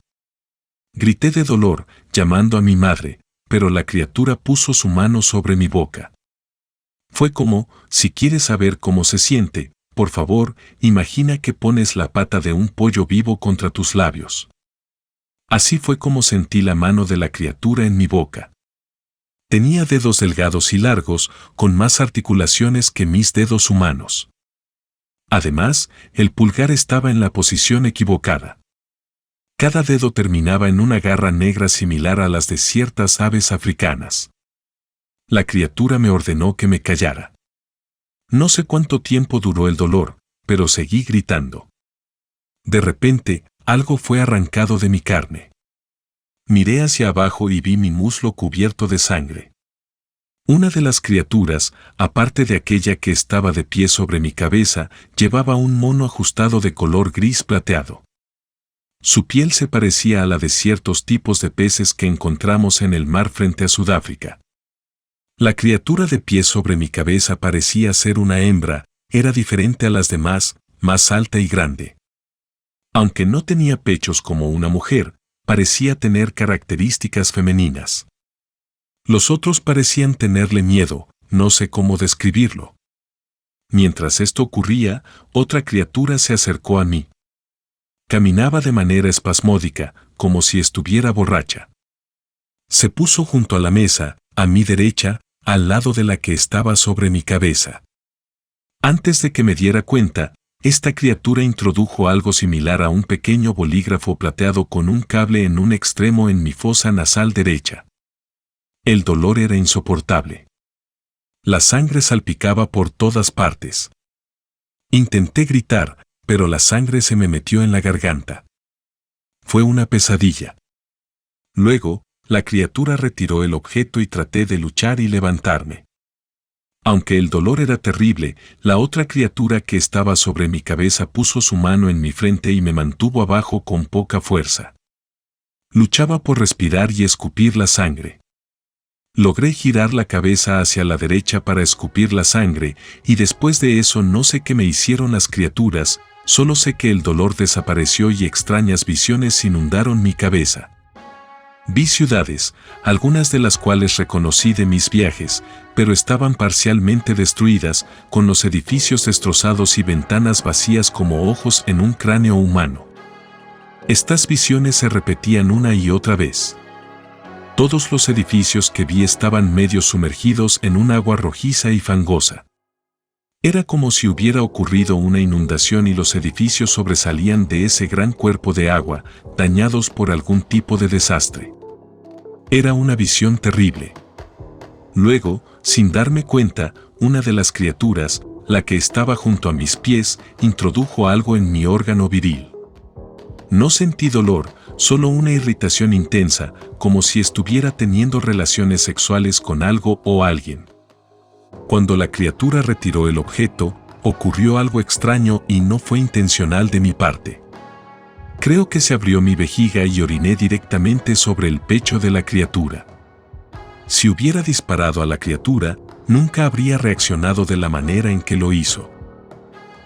Grité de dolor, llamando a mi madre, pero la criatura puso su mano sobre mi boca. Fue como, si quieres saber cómo se siente, por favor, imagina que pones la pata de un pollo vivo contra tus labios. Así fue como sentí la mano de la criatura en mi boca. Tenía dedos delgados y largos, con más articulaciones que mis dedos humanos. Además, el pulgar estaba en la posición equivocada. Cada dedo terminaba en una garra negra similar a las de ciertas aves africanas. La criatura me ordenó que me callara. No sé cuánto tiempo duró el dolor, pero seguí gritando. De repente, algo fue arrancado de mi carne. Miré hacia abajo y vi mi muslo cubierto de sangre. Una de las criaturas, aparte de aquella que estaba de pie sobre mi cabeza, llevaba un mono ajustado de color gris plateado. Su piel se parecía a la de ciertos tipos de peces que encontramos en el mar frente a Sudáfrica. La criatura de pie sobre mi cabeza parecía ser una hembra, era diferente a las demás, más alta y grande. Aunque no tenía pechos como una mujer, parecía tener características femeninas. Los otros parecían tenerle miedo, no sé cómo describirlo. Mientras esto ocurría, otra criatura se acercó a mí. Caminaba de manera espasmódica, como si estuviera borracha. Se puso junto a la mesa, a mi derecha, al lado de la que estaba sobre mi cabeza. Antes de que me diera cuenta, esta criatura introdujo algo similar a un pequeño bolígrafo plateado con un cable en un extremo en mi fosa nasal derecha. El dolor era insoportable. La sangre salpicaba por todas partes. Intenté gritar, pero la sangre se me metió en la garganta. Fue una pesadilla. Luego, la criatura retiró el objeto y traté de luchar y levantarme. Aunque el dolor era terrible, la otra criatura que estaba sobre mi cabeza puso su mano en mi frente y me mantuvo abajo con poca fuerza. Luchaba por respirar y escupir la sangre. Logré girar la cabeza hacia la derecha para escupir la sangre, y después de eso no sé qué me hicieron las criaturas, solo sé que el dolor desapareció y extrañas visiones inundaron mi cabeza. Vi ciudades, algunas de las cuales reconocí de mis viajes, pero estaban parcialmente destruidas, con los edificios destrozados y ventanas vacías como ojos en un cráneo humano. Estas visiones se repetían una y otra vez. Todos los edificios que vi estaban medio sumergidos en un agua rojiza y fangosa. Era como si hubiera ocurrido una inundación y los edificios sobresalían de ese gran cuerpo de agua, dañados por algún tipo de desastre. Era una visión terrible. Luego, sin darme cuenta, una de las criaturas, la que estaba junto a mis pies, introdujo algo en mi órgano viril. No sentí dolor, solo una irritación intensa, como si estuviera teniendo relaciones sexuales con algo o alguien. Cuando la criatura retiró el objeto, ocurrió algo extraño y no fue intencional de mi parte. Creo que se abrió mi vejiga y oriné directamente sobre el pecho de la criatura. Si hubiera disparado a la criatura, nunca habría reaccionado de la manera en que lo hizo.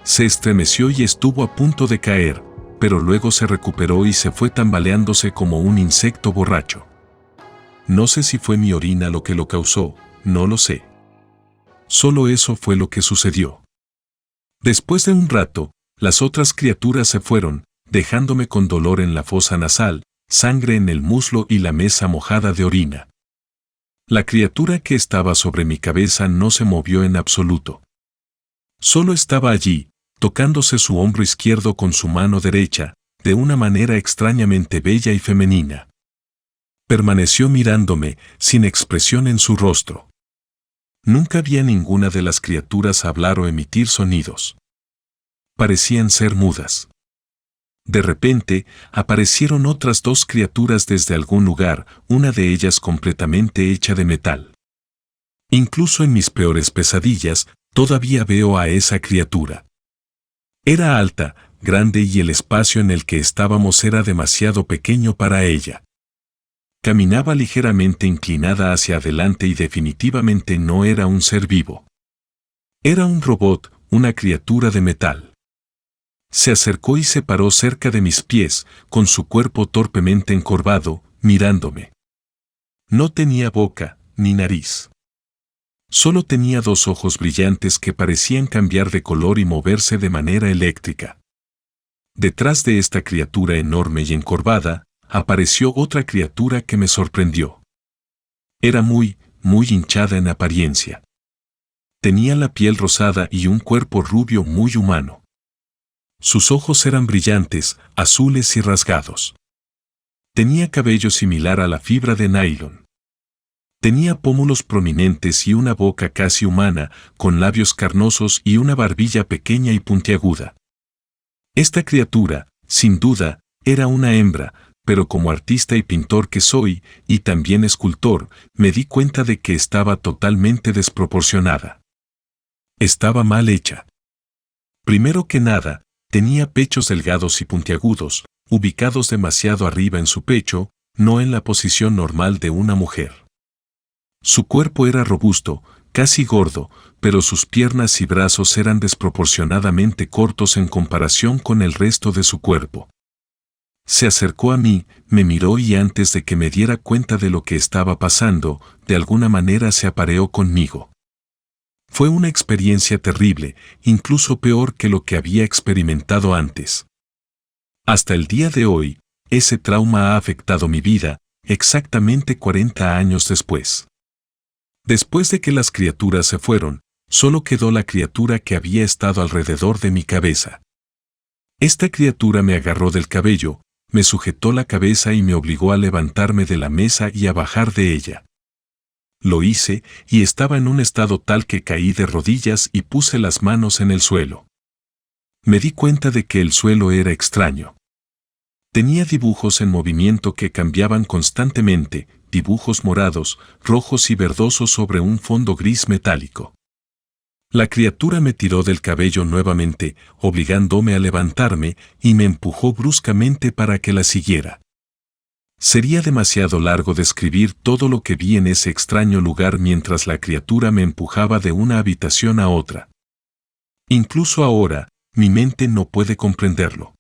Se estremeció y estuvo a punto de caer, pero luego se recuperó y se fue tambaleándose como un insecto borracho. No sé si fue mi orina lo que lo causó, no lo sé. Solo eso fue lo que sucedió. Después de un rato, las otras criaturas se fueron, dejándome con dolor en la fosa nasal, sangre en el muslo y la mesa mojada de orina. La criatura que estaba sobre mi cabeza no se movió en absoluto. Solo estaba allí, tocándose su hombro izquierdo con su mano derecha, de una manera extrañamente bella y femenina. Permaneció mirándome, sin expresión en su rostro. Nunca vi a ninguna de las criaturas hablar o emitir sonidos. Parecían ser mudas. De repente, aparecieron otras dos criaturas desde algún lugar, una de ellas completamente hecha de metal. Incluso en mis peores pesadillas, todavía veo a esa criatura. Era alta, grande y el espacio en el que estábamos era demasiado pequeño para ella. Caminaba ligeramente inclinada hacia adelante y definitivamente no era un ser vivo. Era un robot, una criatura de metal. Se acercó y se paró cerca de mis pies, con su cuerpo torpemente encorvado, mirándome. No tenía boca, ni nariz. Solo tenía dos ojos brillantes que parecían cambiar de color y moverse de manera eléctrica. Detrás de esta criatura enorme y encorvada, apareció otra criatura que me sorprendió. Era muy hinchada en apariencia. Tenía la piel rosada y un cuerpo rubio muy humano. Sus ojos eran brillantes, azules y rasgados. Tenía cabello similar a la fibra de nylon. Tenía pómulos prominentes y una boca casi humana, con labios carnosos y una barbilla pequeña y puntiaguda. Esta criatura, sin duda, era una hembra, pero como artista y pintor que soy, y también escultor, me di cuenta de que estaba totalmente desproporcionada. Estaba mal hecha. Primero que nada, tenía pechos delgados y puntiagudos, ubicados demasiado arriba en su pecho, no en la posición normal de una mujer. Su cuerpo era robusto, casi gordo, pero sus piernas y brazos eran desproporcionadamente cortos en comparación con el resto de su cuerpo. Se acercó a mí, me miró y antes de que me diera cuenta de lo que estaba pasando, de alguna manera se apareó conmigo. Fue una experiencia terrible, incluso peor que lo que había experimentado antes. Hasta el día de hoy, ese trauma ha afectado mi vida, exactamente 40 años después. Después de que las criaturas se fueron, solo quedó la criatura que había estado alrededor de mi cabeza. Esta criatura me agarró del cabello, me sujetó la cabeza y me obligó a levantarme de la mesa y a bajar de ella. Lo hice y estaba en un estado tal que caí de rodillas y puse las manos en el suelo. Me di cuenta de que el suelo era extraño. Tenía dibujos en movimiento que cambiaban constantemente, dibujos morados, rojos y verdosos sobre un fondo gris metálico. La criatura me tiró del cabello nuevamente, obligándome a levantarme, y me empujó bruscamente para que la siguiera. Sería demasiado largo describir todo lo que vi en ese extraño lugar mientras la criatura me empujaba de una habitación a otra. Incluso ahora, mi mente no puede comprenderlo.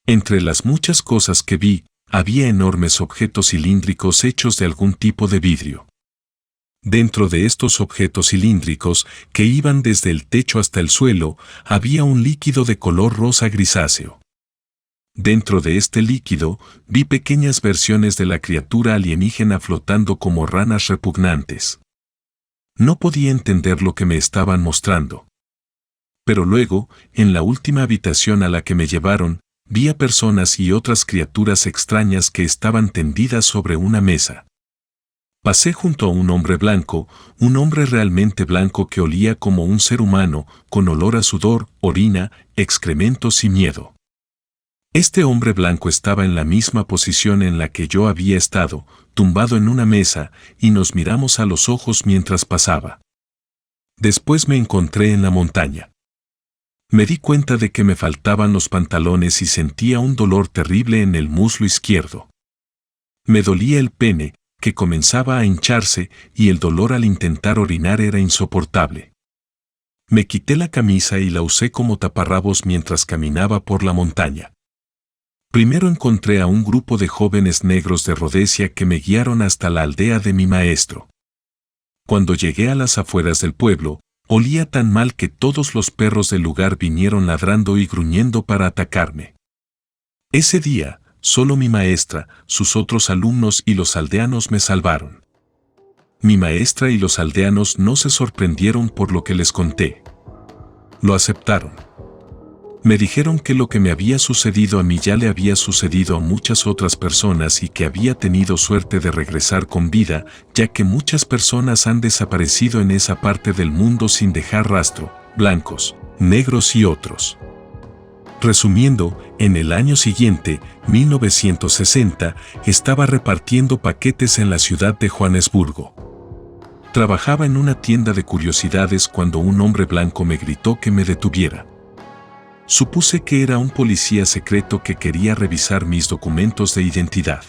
Entre las muchas cosas que vi, había enormes objetos cilíndricos hechos de algún tipo de vidrio. Dentro de estos objetos cilíndricos, que iban desde el techo hasta el suelo, había un líquido de color rosa grisáceo. Dentro de este líquido, vi pequeñas versiones de la criatura alienígena flotando como ranas repugnantes. No podía entender lo que me estaban mostrando. Pero luego, en la última habitación a la que me llevaron, vi a personas y otras criaturas extrañas que estaban tendidas sobre una mesa. Pasé junto a un hombre blanco, un hombre realmente blanco que olía como un ser humano, con olor a sudor, orina, excrementos y miedo. Este hombre blanco estaba en la misma posición en la que yo había estado, tumbado en una mesa, y nos miramos a los ojos mientras pasaba. Después me encontré en la montaña. Me di cuenta de que me faltaban los pantalones y sentía un dolor terrible en el muslo izquierdo. Me dolía el pene, que comenzaba a hincharse, y el dolor al intentar orinar era insoportable. Me quité la camisa y la usé como taparrabos mientras caminaba por la montaña. Primero encontré a un grupo de jóvenes negros de Rodesia que me guiaron hasta la aldea de mi maestro. Cuando llegué a las afueras del pueblo, olía tan mal que todos los perros del lugar vinieron ladrando y gruñendo para atacarme. Ese día, solo mi maestra, sus otros alumnos y los aldeanos me salvaron. Mi maestra y los aldeanos no se sorprendieron por lo que les conté. Lo aceptaron. Me dijeron que lo que me había sucedido a mí ya le había sucedido a muchas otras personas y que había tenido suerte de regresar con vida, ya que muchas personas han desaparecido en esa parte del mundo sin dejar rastro, blancos, negros y otros. Resumiendo, en el año siguiente, 1960, estaba repartiendo paquetes en la ciudad de Johannesburgo. Trabajaba en una tienda de curiosidades cuando un hombre blanco me gritó que me detuviera. Supuse que era un policía secreto que quería revisar mis documentos de identidad.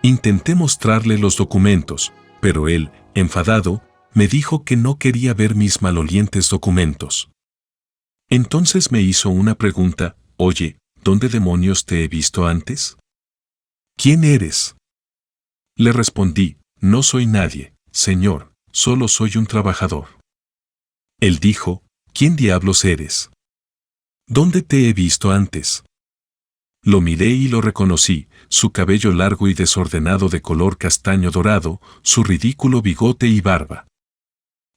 Intenté mostrarle los documentos, pero él, enfadado, me dijo que no quería ver mis malolientes documentos. Entonces me hizo una pregunta: oye, ¿dónde demonios te he visto antes? ¿Quién eres? Le respondí: no soy nadie, señor, solo soy un trabajador. Él dijo: ¿quién diablos eres? ¿Dónde te he visto antes? Lo miré y lo reconocí, su cabello largo y desordenado de color castaño dorado, su ridículo bigote y barba.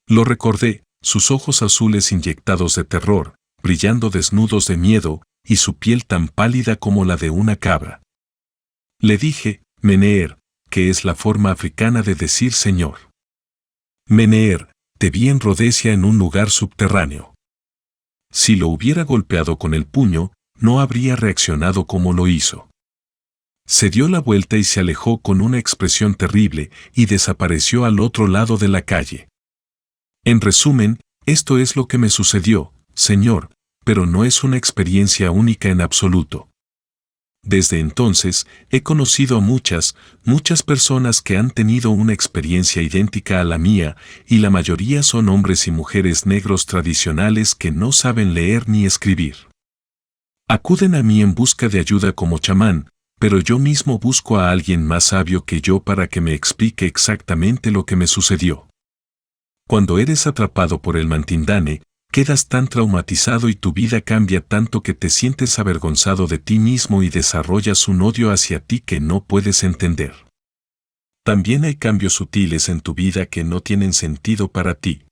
Lo recordé, sus ojos azules inyectados de terror, brillando desnudos de miedo, y su piel tan pálida como la de una cabra. Le dije: Meneer, que es la forma africana de decir señor. Meneer, te vi en Rodesia en un lugar subterráneo. Si lo hubiera golpeado con el puño, no habría reaccionado como lo hizo. Se dio la vuelta y se alejó con una expresión terrible y desapareció al otro lado de la calle. En resumen, esto es lo que me sucedió, señor, pero no es una experiencia única en absoluto. Desde entonces, he conocido a muchas personas que han tenido una experiencia idéntica a la mía, y la mayoría son hombres y mujeres negros tradicionales que no saben leer ni escribir. Acuden a mí en busca de ayuda como chamán, pero yo mismo busco a alguien más sabio que yo para que me explique exactamente lo que me sucedió. Cuando eres atrapado por el Mantindane, quedas tan traumatizado y tu vida cambia tanto que te sientes avergonzado de ti mismo y desarrollas un odio hacia ti que no puedes entender. También hay cambios sutiles en tu vida que no tienen sentido para ti.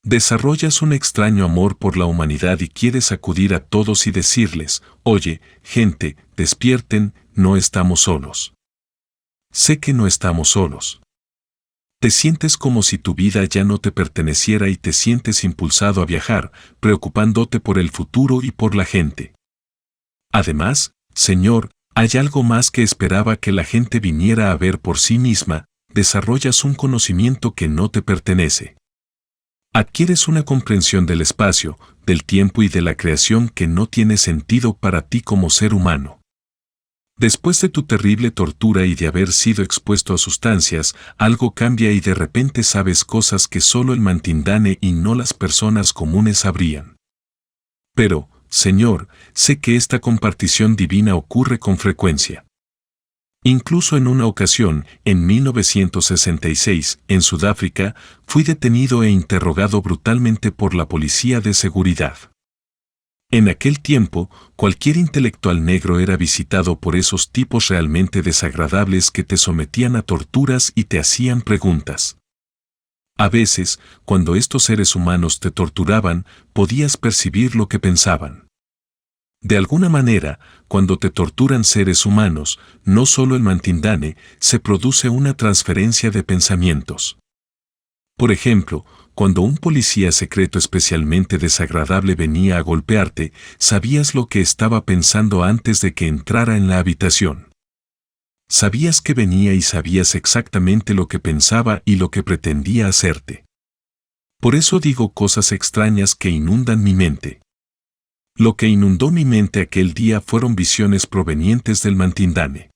Desarrollas un extraño amor por la humanidad y quieres acudir a todos y decirles: oye, gente, despierten, no estamos solos. Sé que no estamos solos. Te sientes como si tu vida ya no te perteneciera y te sientes impulsado a viajar, preocupándote por el futuro y por la gente. Además, Señor, hay algo más que esperaba que la gente viniera a ver por sí misma: desarrollas un conocimiento que no te pertenece. Adquieres una comprensión del espacio, del tiempo y de la creación que no tiene sentido para ti como ser humano. Después de tu terrible tortura y de haber sido expuesto a sustancias, algo cambia y de repente sabes cosas que solo el Mantindane y no las personas comunes sabrían. Pero, Señor, sé que esta compartición divina ocurre con frecuencia. Incluso en una ocasión, en 1966, en Sudáfrica, fui detenido e interrogado brutalmente por la policía de seguridad. En aquel tiempo, cualquier intelectual negro era visitado por esos tipos realmente desagradables que te sometían a torturas y te hacían preguntas. A veces, cuando estos seres humanos te torturaban, podías percibir lo que pensaban. De alguna manera, cuando te torturan seres humanos, no solo el Mantindane, se produce una transferencia de pensamientos. Por ejemplo, cuando un policía secreto especialmente desagradable venía a golpearte, sabías lo que estaba pensando antes de que entrara en la habitación. Sabías que venía y sabías exactamente lo que pensaba y lo que pretendía hacerte. Por eso digo cosas extrañas que inundan mi mente. Lo que inundó mi mente aquel día fueron visiones provenientes del Mantindane.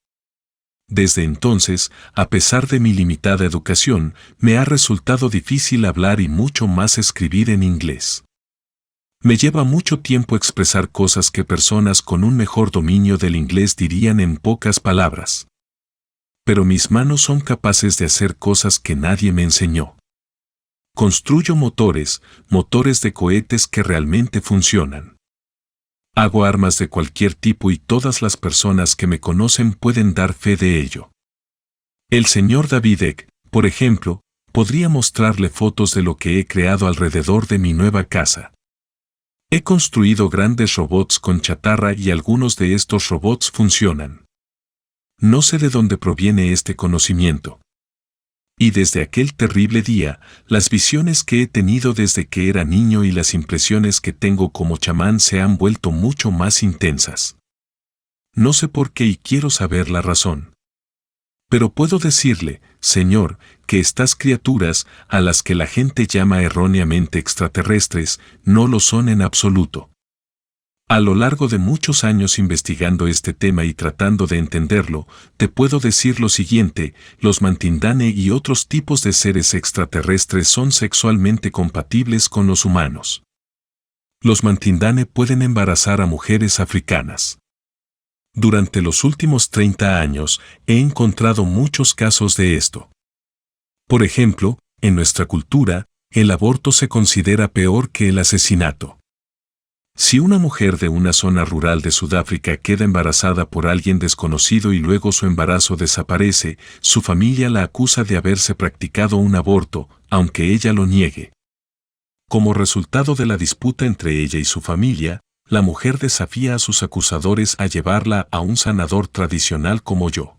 Desde entonces, a pesar de mi limitada educación, me ha resultado difícil hablar y mucho más escribir en inglés. Me lleva mucho tiempo expresar cosas que personas con un mejor dominio del inglés dirían en pocas palabras. Pero mis manos son capaces de hacer cosas que nadie me enseñó. Construyo motores de cohetes que realmente funcionan. Hago armas de cualquier tipo y todas las personas que me conocen pueden dar fe de ello. El señor David Icke, por ejemplo, podría mostrarle fotos de lo que he creado alrededor de mi nueva casa. He construido grandes robots con chatarra y algunos de estos robots funcionan. No sé de dónde proviene este conocimiento. Y desde aquel terrible día, las visiones que he tenido desde que era niño y las impresiones que tengo como chamán se han vuelto mucho más intensas. No sé por qué y quiero saber la razón. Pero puedo decirle, Señor, que estas criaturas, a las que la gente llama erróneamente extraterrestres, no lo son en absoluto. A lo largo de muchos años investigando este tema y tratando de entenderlo, te puedo decir lo siguiente: los Mantindane y otros tipos de seres extraterrestres son sexualmente compatibles con los humanos. Los Mantindane pueden embarazar a mujeres africanas. Durante los últimos 30 años he encontrado muchos casos de esto. Por ejemplo, en nuestra cultura, el aborto se considera peor que el asesinato. Si una mujer de una zona rural de Sudáfrica queda embarazada por alguien desconocido y luego su embarazo desaparece, su familia la acusa de haberse practicado un aborto, aunque ella lo niegue. Como resultado de la disputa entre ella y su familia, la mujer desafía a sus acusadores a llevarla a un sanador tradicional como yo.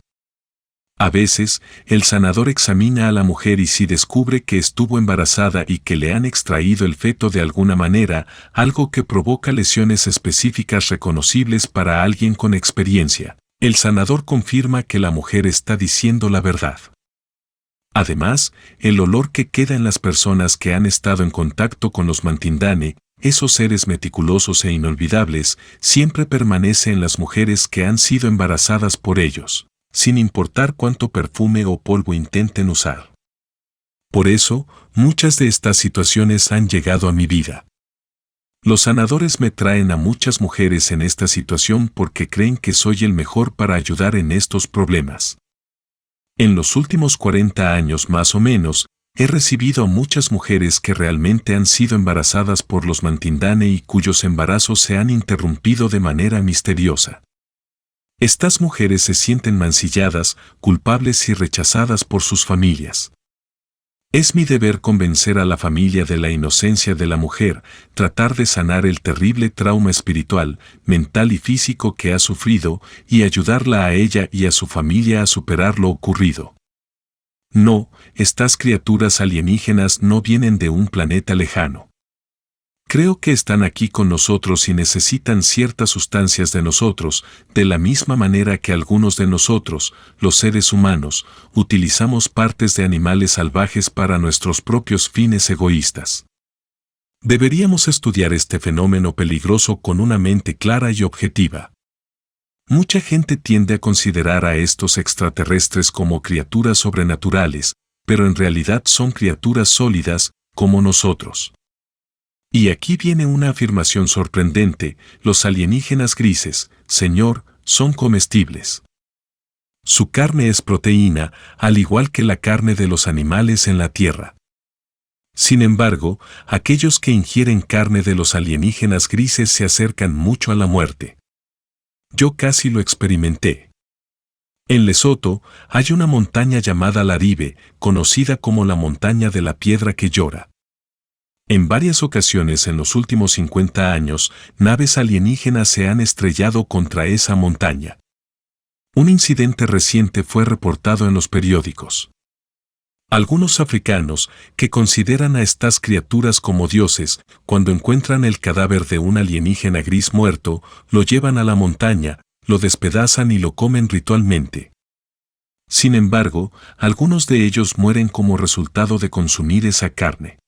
A veces, el sanador examina a la mujer y si descubre que estuvo embarazada y que le han extraído el feto de alguna manera, algo que provoca lesiones específicas reconocibles para alguien con experiencia, el sanador confirma que la mujer está diciendo la verdad. Además, el olor que queda en las personas que han estado en contacto con los Mantindane, esos seres meticulosos e inolvidables, siempre permanece en las mujeres que han sido embarazadas por ellos, sin importar cuánto perfume o polvo intenten usar. Por eso, muchas de estas situaciones han llegado a mi vida. Los sanadores me traen a muchas mujeres en esta situación porque creen que soy el mejor para ayudar en estos problemas. En los últimos 40 años más o menos, he recibido a muchas mujeres que realmente han sido embarazadas por los Mantindane y cuyos embarazos se han interrumpido de manera misteriosa. Estas mujeres se sienten mancilladas, culpables y rechazadas por sus familias. Es mi deber convencer a la familia de la inocencia de la mujer, tratar de sanar el terrible trauma espiritual, mental y físico que ha sufrido y ayudarla a ella y a su familia a superar lo ocurrido. No, estas criaturas alienígenas no vienen de un planeta lejano. Creo que están aquí con nosotros y necesitan ciertas sustancias de nosotros, de la misma manera que algunos de nosotros, los seres humanos, utilizamos partes de animales salvajes para nuestros propios fines egoístas. Deberíamos estudiar este fenómeno peligroso con una mente clara y objetiva. Mucha gente tiende a considerar a estos extraterrestres como criaturas sobrenaturales, pero en realidad son criaturas sólidas, como nosotros. Y aquí viene una afirmación sorprendente: los alienígenas grises, Señor, son comestibles. Su carne es proteína, al igual que la carne de los animales en la Tierra. Sin embargo, aquellos que ingieren carne de los alienígenas grises se acercan mucho a la muerte. Yo casi lo experimenté. En Lesoto hay una montaña llamada Laribe, conocida como la montaña de la piedra que llora. En varias ocasiones en los últimos 50 años, naves alienígenas se han estrellado contra esa montaña. Un incidente reciente fue reportado en los periódicos. Algunos africanos, que consideran a estas criaturas como dioses, cuando encuentran el cadáver de un alienígena gris muerto, lo llevan a la montaña, lo despedazan y lo comen ritualmente. Sin embargo, algunos de ellos mueren como resultado de consumir esa carne.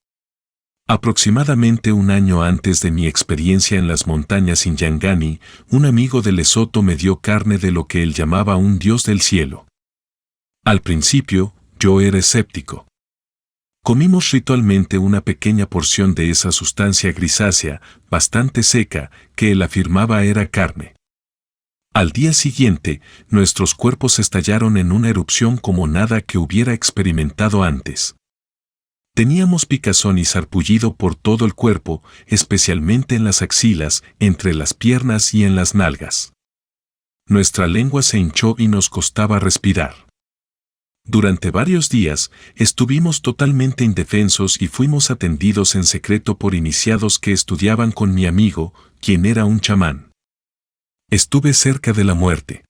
Aproximadamente un año antes de mi experiencia en las montañas Inyangani, un amigo de Lesoto me dio carne de lo que él llamaba un dios del cielo. Al principio, yo era escéptico. Comimos ritualmente una pequeña porción de esa sustancia grisácea, bastante seca, que él afirmaba era carne. Al día siguiente, nuestros cuerpos estallaron en una erupción como nada que hubiera experimentado antes. Teníamos picazón y sarpullido por todo el cuerpo, especialmente en las axilas, entre las piernas y en las nalgas. Nuestra lengua se hinchó y nos costaba respirar. Durante varios días, estuvimos totalmente indefensos y fuimos atendidos en secreto por iniciados que estudiaban con mi amigo, quien era un chamán. Estuve cerca de la muerte.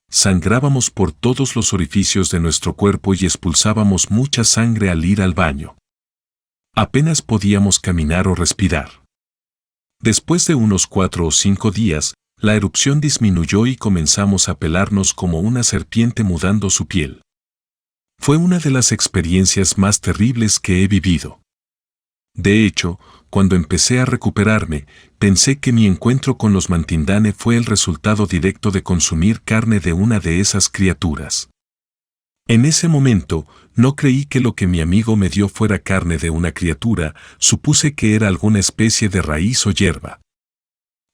Sangrábamos por todos los orificios de nuestro cuerpo y expulsábamos mucha sangre al ir al baño. Apenas podíamos caminar o respirar. Después de unos 4 o 5 días, la erupción disminuyó y comenzamos a pelarnos como una serpiente mudando su piel. Fue una de las experiencias más terribles que he vivido. De hecho, cuando empecé a recuperarme, pensé que mi encuentro con los Mantindane fue el resultado directo de consumir carne de una de esas criaturas. En ese momento, no creí que lo que mi amigo me dio fuera carne de una criatura, supuse que era alguna especie de raíz o hierba.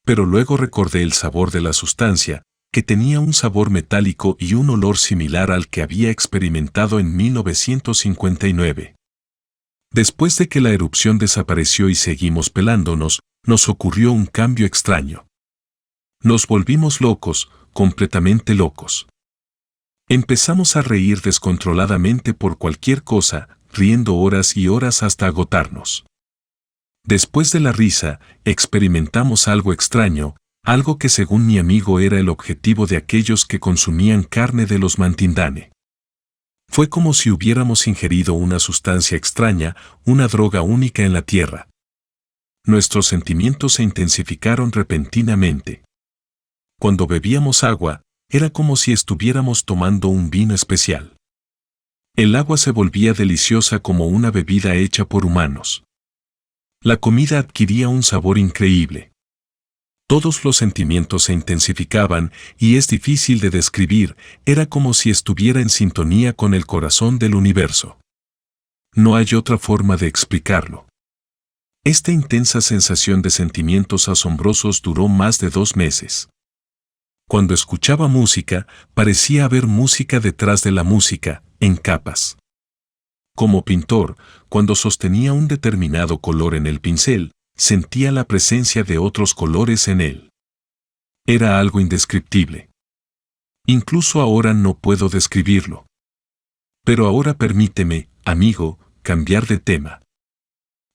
Pero luego recordé el sabor de la sustancia, que tenía un sabor metálico y un olor similar al que había experimentado en 1959. Después de que la erupción desapareció y seguimos pelándonos, nos ocurrió un cambio extraño. Nos volvimos locos, completamente locos. Empezamos a reír descontroladamente por cualquier cosa, riendo horas y horas hasta agotarnos. Después de la risa, experimentamos algo extraño, algo que según mi amigo era el objetivo de aquellos que consumían carne de los Mantindane. Fue como si hubiéramos ingerido una sustancia extraña, una droga única en la Tierra. Nuestros sentimientos se intensificaron repentinamente. Cuando bebíamos agua, era como si estuviéramos tomando un vino especial. El agua se volvía deliciosa como una bebida hecha por humanos. La comida adquiría un sabor increíble. Todos los sentimientos se intensificaban y es difícil de describir, era como si estuviera en sintonía con el corazón del universo. No hay otra forma de explicarlo. Esta intensa sensación de sentimientos asombrosos duró más de 2 meses. Cuando escuchaba música, parecía haber música detrás de la música, en capas. Como pintor, cuando sostenía un determinado color en el pincel, sentía la presencia de otros colores en él. Era algo indescriptible. Incluso ahora no puedo describirlo. Pero ahora permíteme, amigo, cambiar de tema.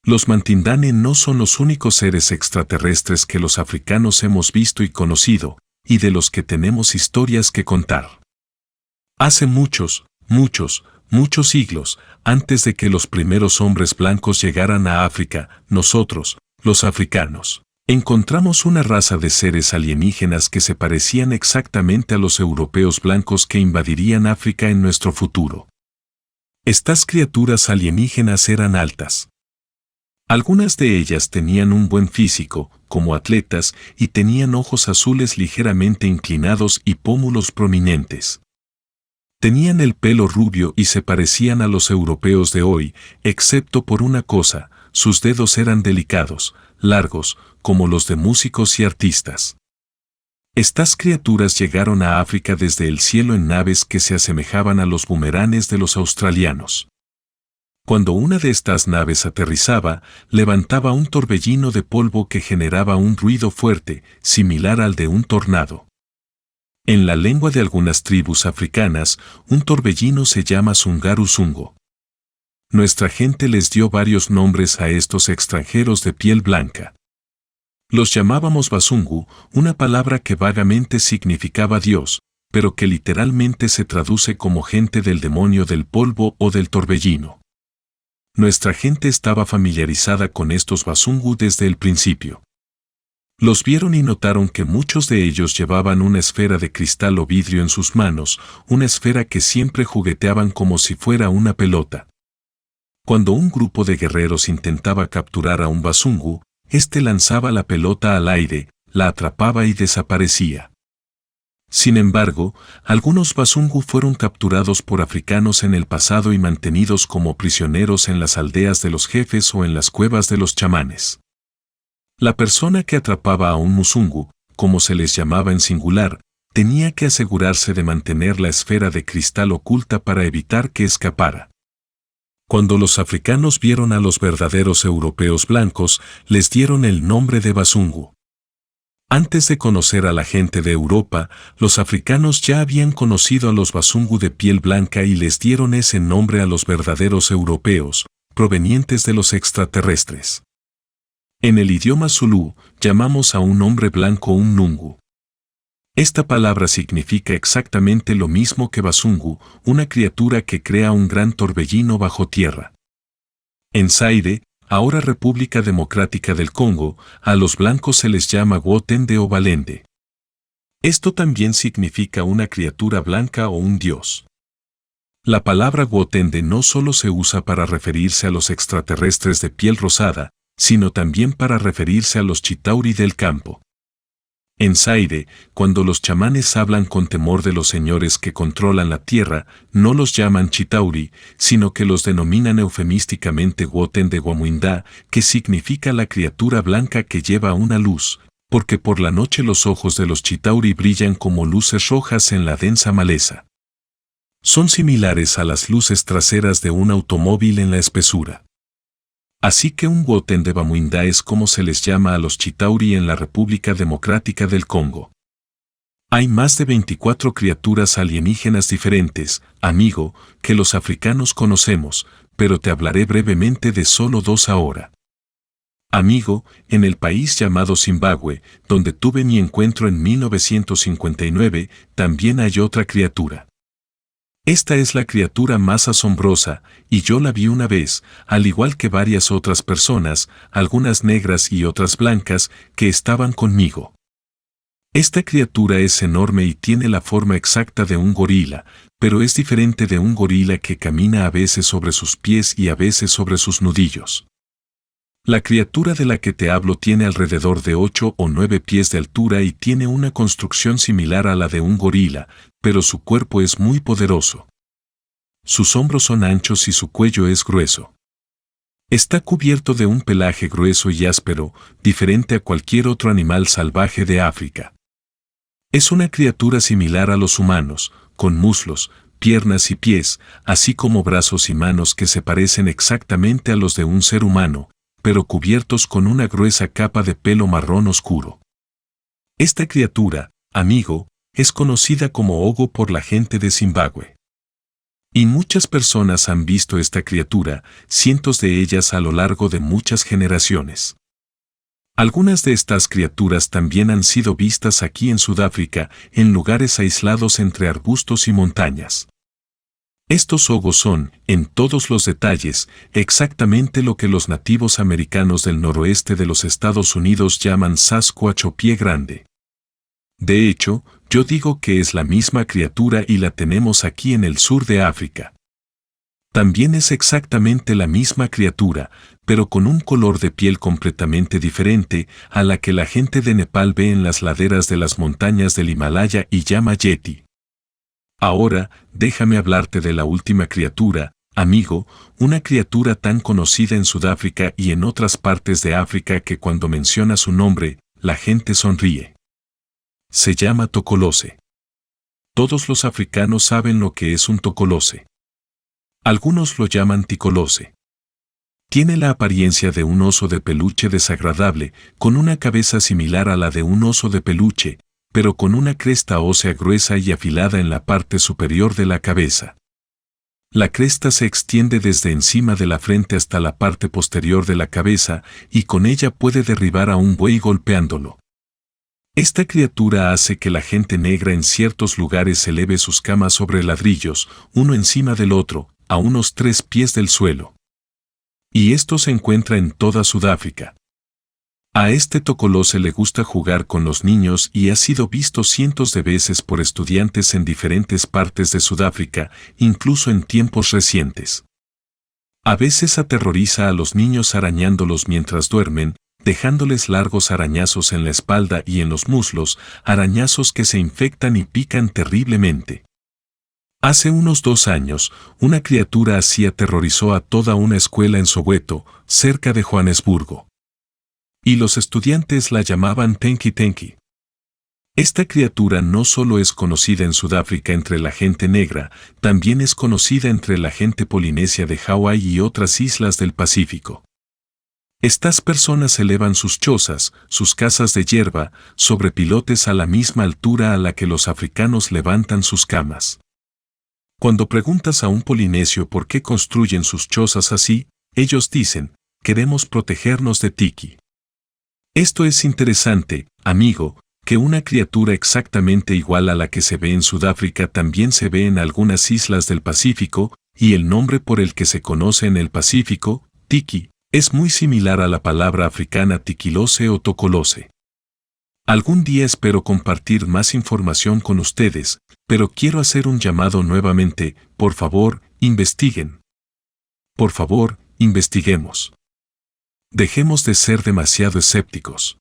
Los Mantindane no son los únicos seres extraterrestres que los africanos hemos visto y conocido, y de los que tenemos historias que contar. Hace muchos siglos, antes de que los primeros hombres blancos llegaran a África, nosotros, los africanos, encontramos una raza de seres alienígenas que se parecían exactamente a los europeos blancos que invadirían África en nuestro futuro. Estas criaturas alienígenas eran altas. Algunas de ellas tenían un buen físico, como atletas, y tenían ojos azules ligeramente inclinados y pómulos prominentes. Tenían el pelo rubio y se parecían a los europeos de hoy, excepto por una cosa: sus dedos eran delicados, largos, como los de músicos y artistas. Estas criaturas llegaron a África desde el cielo en naves que se asemejaban a los bumeranes de los australianos. Cuando una de estas naves aterrizaba, levantaba un torbellino de polvo que generaba un ruido fuerte, similar al de un tornado. En la lengua de algunas tribus africanas, un torbellino se llama sungaru sungo. Nuestra gente les dio varios nombres a estos extranjeros de piel blanca. Los llamábamos basungu, una palabra que vagamente significaba Dios, pero que literalmente se traduce como gente del demonio del polvo o del torbellino. Nuestra gente estaba familiarizada con estos basungu desde el principio. Los vieron y notaron que muchos de ellos llevaban una esfera de cristal o vidrio en sus manos, una esfera que siempre jugueteaban como si fuera una pelota. Cuando un grupo de guerreros intentaba capturar a un basungu, éste lanzaba la pelota al aire, la atrapaba y desaparecía. Sin embargo, algunos basungu fueron capturados por africanos en el pasado y mantenidos como prisioneros en las aldeas de los jefes o en las cuevas de los chamanes. La persona que atrapaba a un musungu, como se les llamaba en singular, tenía que asegurarse de mantener la esfera de cristal oculta para evitar que escapara. Cuando los africanos vieron a los verdaderos europeos blancos, les dieron el nombre de basungu. Antes de conocer a la gente de Europa, los africanos ya habían conocido a los basungu de piel blanca y les dieron ese nombre a los verdaderos europeos, provenientes de los extraterrestres. En el idioma zulú, llamamos a un hombre blanco un nungu. Esta palabra significa exactamente lo mismo que basungu, una criatura que crea un gran torbellino bajo tierra. En Zaire, ahora República Democrática del Congo, a los blancos se les llama Gwotende o Balende. Esto también significa una criatura blanca o un dios. La palabra Gwotende no solo se usa para referirse a los extraterrestres de piel rosada, sino también para referirse a los chitauri del campo. En Zaire, cuando los chamanes hablan con temor de los señores que controlan la tierra, no los llaman chitauri, sino que los denominan eufemísticamente Gwotende Gwamuinda, que significa la criatura blanca que lleva una luz, porque por la noche los ojos de los chitauri brillan como luces rojas en la densa maleza. Son similares a las luces traseras de un automóvil en la espesura. Así que un Gwotende Bamuinda es como se les llama a los chitauri en la República Democrática del Congo. Hay más de 24 criaturas alienígenas diferentes, amigo, que los africanos conocemos, pero te hablaré brevemente de solo 2 ahora. Amigo, en el país llamado Zimbabue, donde tuve mi encuentro en 1959, también hay otra criatura. Esta es la criatura más asombrosa, y yo la vi una vez, al igual que varias otras personas, algunas negras y otras blancas, que estaban conmigo. Esta criatura es enorme y tiene la forma exacta de un gorila, pero es diferente de un gorila que camina a veces sobre sus pies y a veces sobre sus nudillos. La criatura de la que te hablo tiene alrededor de 8 o 9 pies de altura y tiene una construcción similar a la de un gorila, pero su cuerpo es muy poderoso. Sus hombros son anchos y su cuello es grueso. Está cubierto de un pelaje grueso y áspero, diferente a cualquier otro animal salvaje de África. Es una criatura similar a los humanos, con muslos, piernas y pies, así como brazos y manos que se parecen exactamente a los de un ser humano, pero cubiertos con una gruesa capa de pelo marrón oscuro. Esta criatura, amigo, es conocida como Ogo por la gente de Zimbabue. Y muchas personas han visto esta criatura, cientos de ellas a lo largo de muchas generaciones. Algunas de estas criaturas también han sido vistas aquí en Sudáfrica, en lugares aislados entre arbustos y montañas. Estos ogos son, en todos los detalles, exactamente lo que los nativos americanos del noroeste de los Estados Unidos llaman Sasquatch o pie grande. De hecho, yo digo que es la misma criatura y la tenemos aquí en el sur de África. También es exactamente la misma criatura, pero con un color de piel completamente diferente a la que la gente de Nepal ve en las laderas de las montañas del Himalaya y llama Yeti. Ahora, déjame hablarte de la última criatura, amigo, una criatura tan conocida en Sudáfrica y en otras partes de África que cuando menciona su nombre, la gente sonríe. Se llama tocolose. Todos los africanos saben lo que es un tocolose. Algunos lo llaman ticolose. Tiene la apariencia de un oso de peluche desagradable, con una cabeza similar a la de un oso de peluche, pero con una cresta ósea gruesa y afilada en la parte superior de la cabeza. La cresta se extiende desde encima de la frente hasta la parte posterior de la cabeza y con ella puede derribar a un buey golpeándolo. Esta criatura hace que la gente negra en ciertos lugares eleve sus camas sobre ladrillos, uno encima del otro, a unos 3 pies del suelo. Y esto se encuentra en toda Sudáfrica. A este tocolose le gusta jugar con los niños y ha sido visto cientos de veces por estudiantes en diferentes partes de Sudáfrica, incluso en tiempos recientes. A veces aterroriza a los niños arañándolos mientras duermen, dejándoles largos arañazos en la espalda y en los muslos, arañazos que se infectan y pican terriblemente. Hace unos 2 años, una criatura así aterrorizó a toda una escuela en Soweto, cerca de Johannesburgo. Y los estudiantes la llamaban Tenki Tenki. Esta criatura no solo es conocida en Sudáfrica entre la gente negra, también es conocida entre la gente polinesia de Hawái y otras islas del Pacífico. Estas personas elevan sus chozas, sus casas de hierba, sobre pilotes a la misma altura a la que los africanos levantan sus camas. Cuando preguntas a un polinesio por qué construyen sus chozas así, ellos dicen, queremos protegernos de Tiki. Esto es interesante, amigo, que una criatura exactamente igual a la que se ve en Sudáfrica también se ve en algunas islas del Pacífico, y el nombre por el que se conoce en el Pacífico, Tiki, es muy similar a la palabra africana tiquilose o tocolose. Algún día espero compartir más información con ustedes, pero quiero hacer un llamado nuevamente, por favor, investiguen. Por favor, investiguemos. Dejemos de ser demasiado escépticos.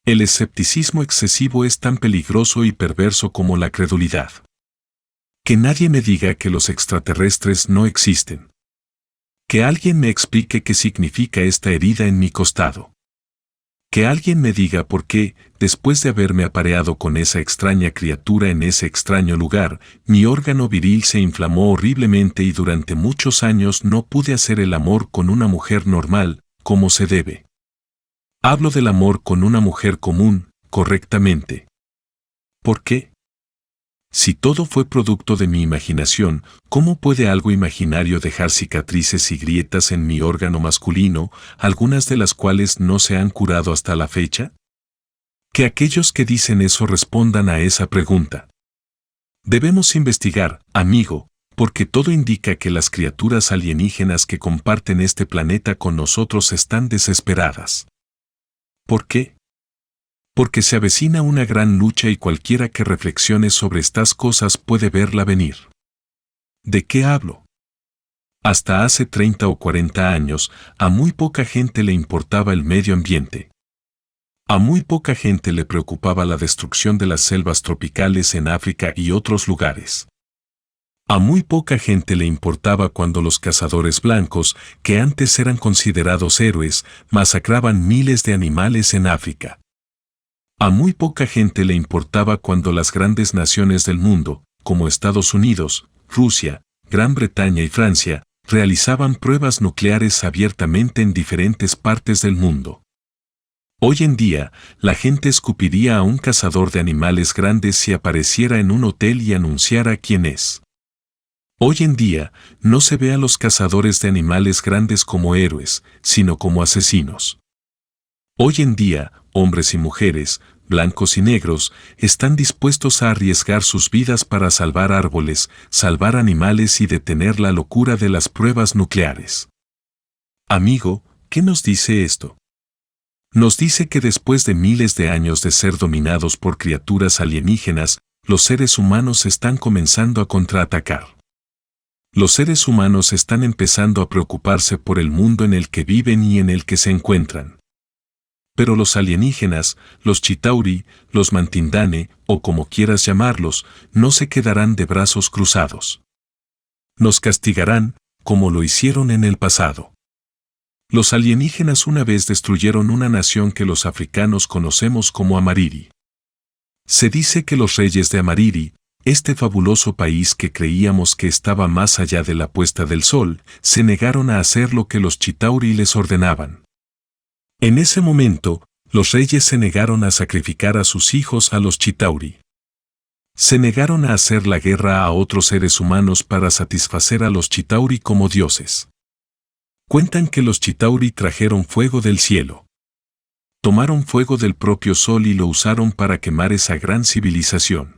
El escepticismo excesivo es tan peligroso y perverso como la credulidad. Que nadie me diga que los extraterrestres no existen. Que alguien me explique qué significa esta herida en mi costado. Que alguien me diga por qué, después de haberme apareado con esa extraña criatura en ese extraño lugar, mi órgano viril se inflamó horriblemente y durante muchos años no pude hacer el amor con una mujer normal, como se debe. Hablo del amor con una mujer común, correctamente. ¿Por qué? Si todo fue producto de mi imaginación, ¿cómo puede algo imaginario dejar cicatrices y grietas en mi órgano masculino, algunas de las cuales no se han curado hasta la fecha? Que aquellos que dicen eso respondan a esa pregunta. Debemos investigar, amigo, porque todo indica que las criaturas alienígenas que comparten este planeta con nosotros están desesperadas. ¿Por qué? Porque se avecina una gran lucha y cualquiera que reflexione sobre estas cosas puede verla venir. ¿De qué hablo? Hasta hace 30 o 40 años, a muy poca gente le importaba el medio ambiente. A muy poca gente le preocupaba la destrucción de las selvas tropicales en África y otros lugares. A muy poca gente le importaba cuando los cazadores blancos, que antes eran considerados héroes, masacraban miles de animales en África. A muy poca gente le importaba cuando las grandes naciones del mundo, como Estados Unidos, Rusia, Gran Bretaña y Francia, realizaban pruebas nucleares abiertamente en diferentes partes del mundo. Hoy en día, la gente escupiría a un cazador de animales grandes si apareciera en un hotel y anunciara quién es. Hoy en día, no se ve a los cazadores de animales grandes como héroes, sino como asesinos. Hoy en día, hombres y mujeres, blancos y negros, están dispuestos a arriesgar sus vidas para salvar árboles, salvar animales y detener la locura de las pruebas nucleares. Amigo, ¿qué nos dice esto? Nos dice que después de miles de años de ser dominados por criaturas alienígenas, los seres humanos están comenzando a contraatacar. Los seres humanos están empezando a preocuparse por el mundo en el que viven y en el que se encuentran. Pero los alienígenas, los Chitauri, los Mantindane, o como quieras llamarlos, no se quedarán de brazos cruzados. Nos castigarán, como lo hicieron en el pasado. Los alienígenas una vez destruyeron una nación que los africanos conocemos como Amariri. Se dice que los reyes de Amariri, este fabuloso país que creíamos que estaba más allá de la puesta del sol, se negaron a hacer lo que los Chitauri les ordenaban. En ese momento, los reyes se negaron a sacrificar a sus hijos a los Chitauri. Se negaron a hacer la guerra a otros seres humanos para satisfacer a los Chitauri como dioses. Cuentan que los Chitauri trajeron fuego del cielo. Tomaron fuego del propio sol y lo usaron para quemar esa gran civilización.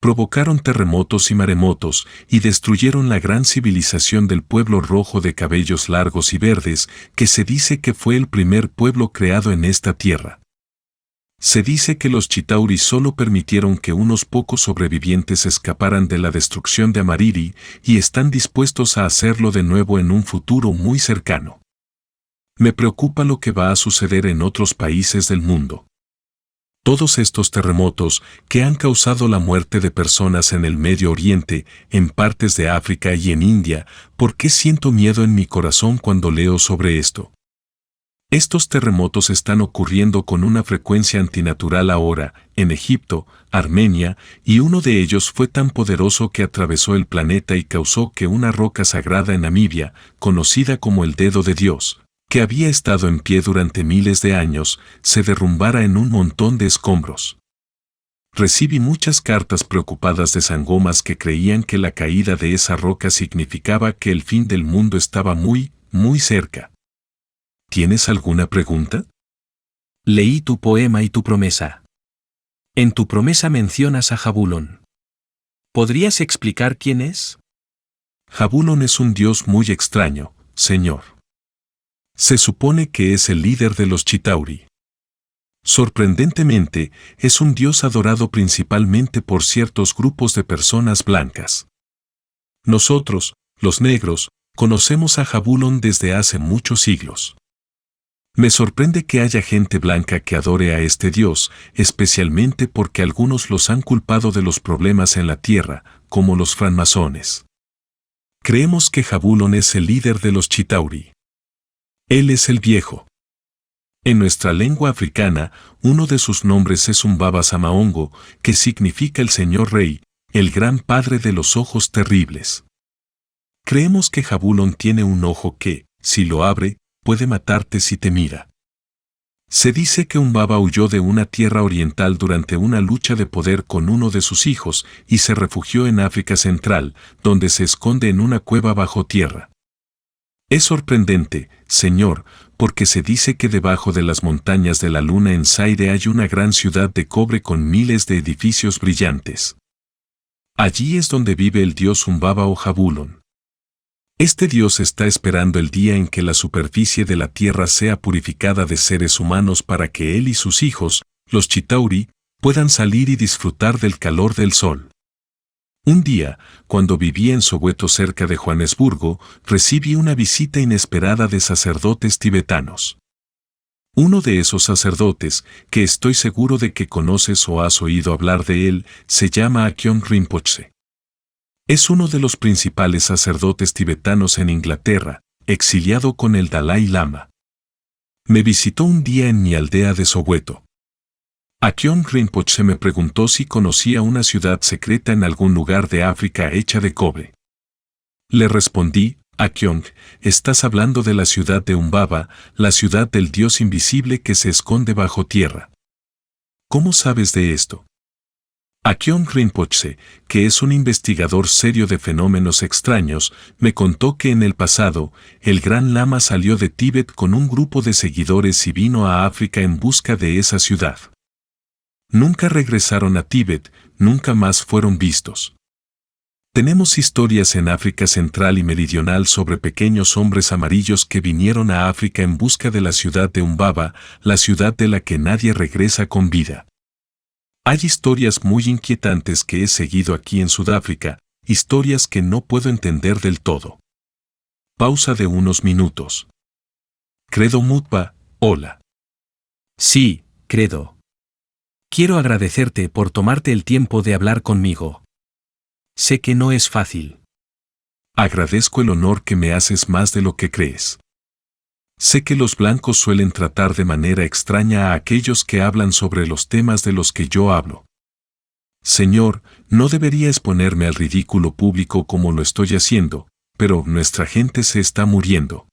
Provocaron terremotos y maremotos y destruyeron la gran civilización del pueblo rojo de cabellos largos y verdes, que se dice que fue el primer pueblo creado en esta tierra. Se dice que los Chitauri solo permitieron que unos pocos sobrevivientes escaparan de la destrucción de Amariri y están dispuestos a hacerlo de nuevo en un futuro muy cercano. Me preocupa lo que va a suceder en otros países del mundo. Todos estos terremotos que han causado la muerte de personas en el Medio Oriente, en partes de África y en India, ¿por qué siento miedo en mi corazón cuando leo sobre esto? Estos terremotos están ocurriendo con una frecuencia antinatural ahora, en Egipto, Armenia, y uno de ellos fue tan poderoso que atravesó el planeta y causó que una roca sagrada en Namibia, conocida como el Dedo de Dios, que había estado en pie durante miles de años, se derrumbara en un montón de escombros. Recibí muchas cartas preocupadas de sangomas que creían que la caída de esa roca significaba que el fin del mundo estaba muy, muy cerca. ¿Tienes alguna pregunta? Leí tu poema y tu promesa. En tu promesa mencionas a Jabulón. ¿Podrías explicar quién es? Jabulón es un dios muy extraño, señor. Se supone que es el líder de los Chitauri. Sorprendentemente, es un dios adorado principalmente por ciertos grupos de personas blancas. Nosotros, los negros, conocemos a Jabulón desde hace muchos siglos. Me sorprende que haya gente blanca que adore a este dios, especialmente porque algunos los han culpado de los problemas en la tierra, como los francmasones. Creemos que Jabulón es el líder de los Chitauri. Él es el viejo. En nuestra lengua africana, uno de sus nombres es Umbaba Samaongo, que significa el Señor Rey, el gran padre de los ojos terribles. Creemos que Jabulón tiene un ojo que, si lo abre, puede matarte si te mira. Se dice que Umbaba huyó de una tierra oriental durante una lucha de poder con uno de sus hijos y se refugió en África Central, donde se esconde en una cueva bajo tierra. Es sorprendente, señor, porque se dice que debajo de las montañas de la luna en Zaire hay una gran ciudad de cobre con miles de edificios brillantes. Allí es donde vive el dios Umbaba o Jabulón. Este dios está esperando el día en que la superficie de la tierra sea purificada de seres humanos para que él y sus hijos, los Chitauri, puedan salir y disfrutar del calor del sol. Un día, cuando vivía en Soweto cerca de Johannesburgo, recibí una visita inesperada de sacerdotes tibetanos. Uno de esos sacerdotes, que estoy seguro de que conoces o has oído hablar de él, se llama Akyon Rinpoche. Es uno de los principales sacerdotes tibetanos en Inglaterra, exiliado con el Dalai Lama. Me visitó un día en mi aldea de Soweto. Akyon Rinpoche me preguntó si conocía una ciudad secreta en algún lugar de África hecha de cobre. Le respondí, Akyon, estás hablando de la ciudad de Umbaba, la ciudad del dios invisible que se esconde bajo tierra. ¿Cómo sabes de esto? Akyon Rinpoche, que es un investigador serio de fenómenos extraños, me contó que en el pasado, el Gran Lama salió de Tíbet con un grupo de seguidores y vino a África en busca de esa ciudad. Nunca regresaron a Tíbet, nunca más fueron vistos. Tenemos historias en África Central y Meridional sobre pequeños hombres amarillos que vinieron a África en busca de la ciudad de Umbaba, la ciudad de la que nadie regresa con vida. Hay historias muy inquietantes que he seguido aquí en Sudáfrica, historias que no puedo entender del todo. Pausa de unos minutos. Credo Mutwa, hola. Sí, Credo. Quiero agradecerte por tomarte el tiempo de hablar conmigo. Sé que no es fácil. Agradezco el honor que me haces más de lo que crees. Sé que los blancos suelen tratar de manera extraña a aquellos que hablan sobre los temas de los que yo hablo. Señor, no debería exponerme al ridículo público como lo estoy haciendo, pero nuestra gente se está muriendo.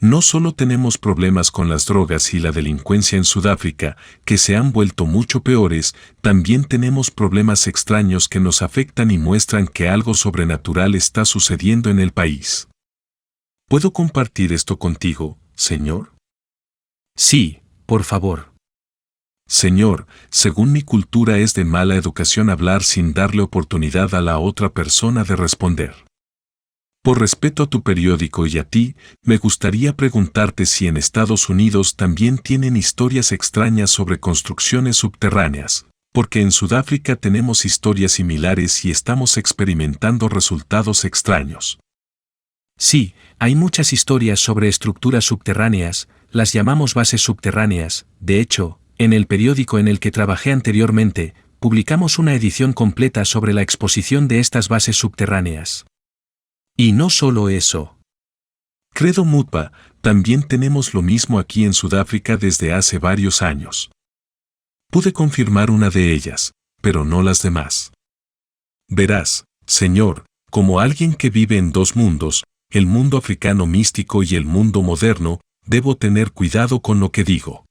No solo tenemos problemas con las drogas y la delincuencia en Sudáfrica, que se han vuelto mucho peores, también tenemos problemas extraños que nos afectan y muestran que algo sobrenatural está sucediendo en el país. ¿Puedo compartir esto contigo, señor? Sí, por favor. Señor, según mi cultura es de mala educación hablar sin darle oportunidad a la otra persona de responder. Por respeto a tu periódico y a ti, me gustaría preguntarte si en Estados Unidos también tienen historias extrañas sobre construcciones subterráneas, porque en Sudáfrica tenemos historias similares y estamos experimentando resultados extraños. Sí, hay muchas historias sobre estructuras subterráneas, las llamamos bases subterráneas. De hecho, en el periódico en el que trabajé anteriormente, publicamos una edición completa sobre la exposición de estas bases subterráneas. Y no solo eso. Credo Mutpa, también tenemos lo mismo aquí en Sudáfrica desde hace varios años. Pude confirmar una de ellas, pero no las demás. Verás, señor, como alguien que vive en dos mundos, el mundo africano místico y el mundo moderno, debo tener cuidado con lo que digo.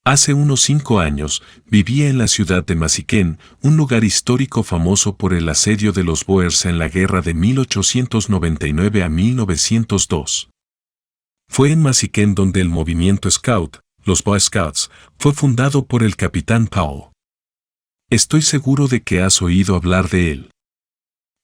Hace unos 5 años, vivía en la ciudad de Masiquén, un lugar histórico famoso por el asedio de los Boers en la guerra de 1899 a 1902. Fue en Masiquén donde el movimiento Scout, los Boy Scouts, fue fundado por el capitán Powell. Estoy seguro de que has oído hablar de él.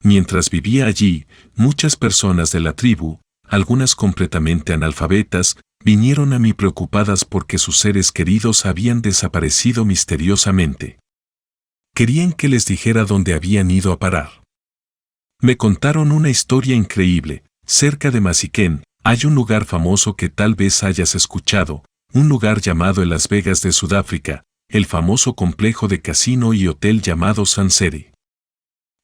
Mientras vivía allí, muchas personas de la tribu, algunas completamente analfabetas, vinieron a mí preocupadas porque sus seres queridos habían desaparecido misteriosamente. Querían que les dijera dónde habían ido a parar. Me contaron una historia increíble. Cerca de Masiquén, hay un lugar famoso que tal vez hayas escuchado, un lugar llamado el Las Vegas de Sudáfrica, el famoso complejo de casino y hotel llamado Sanseri.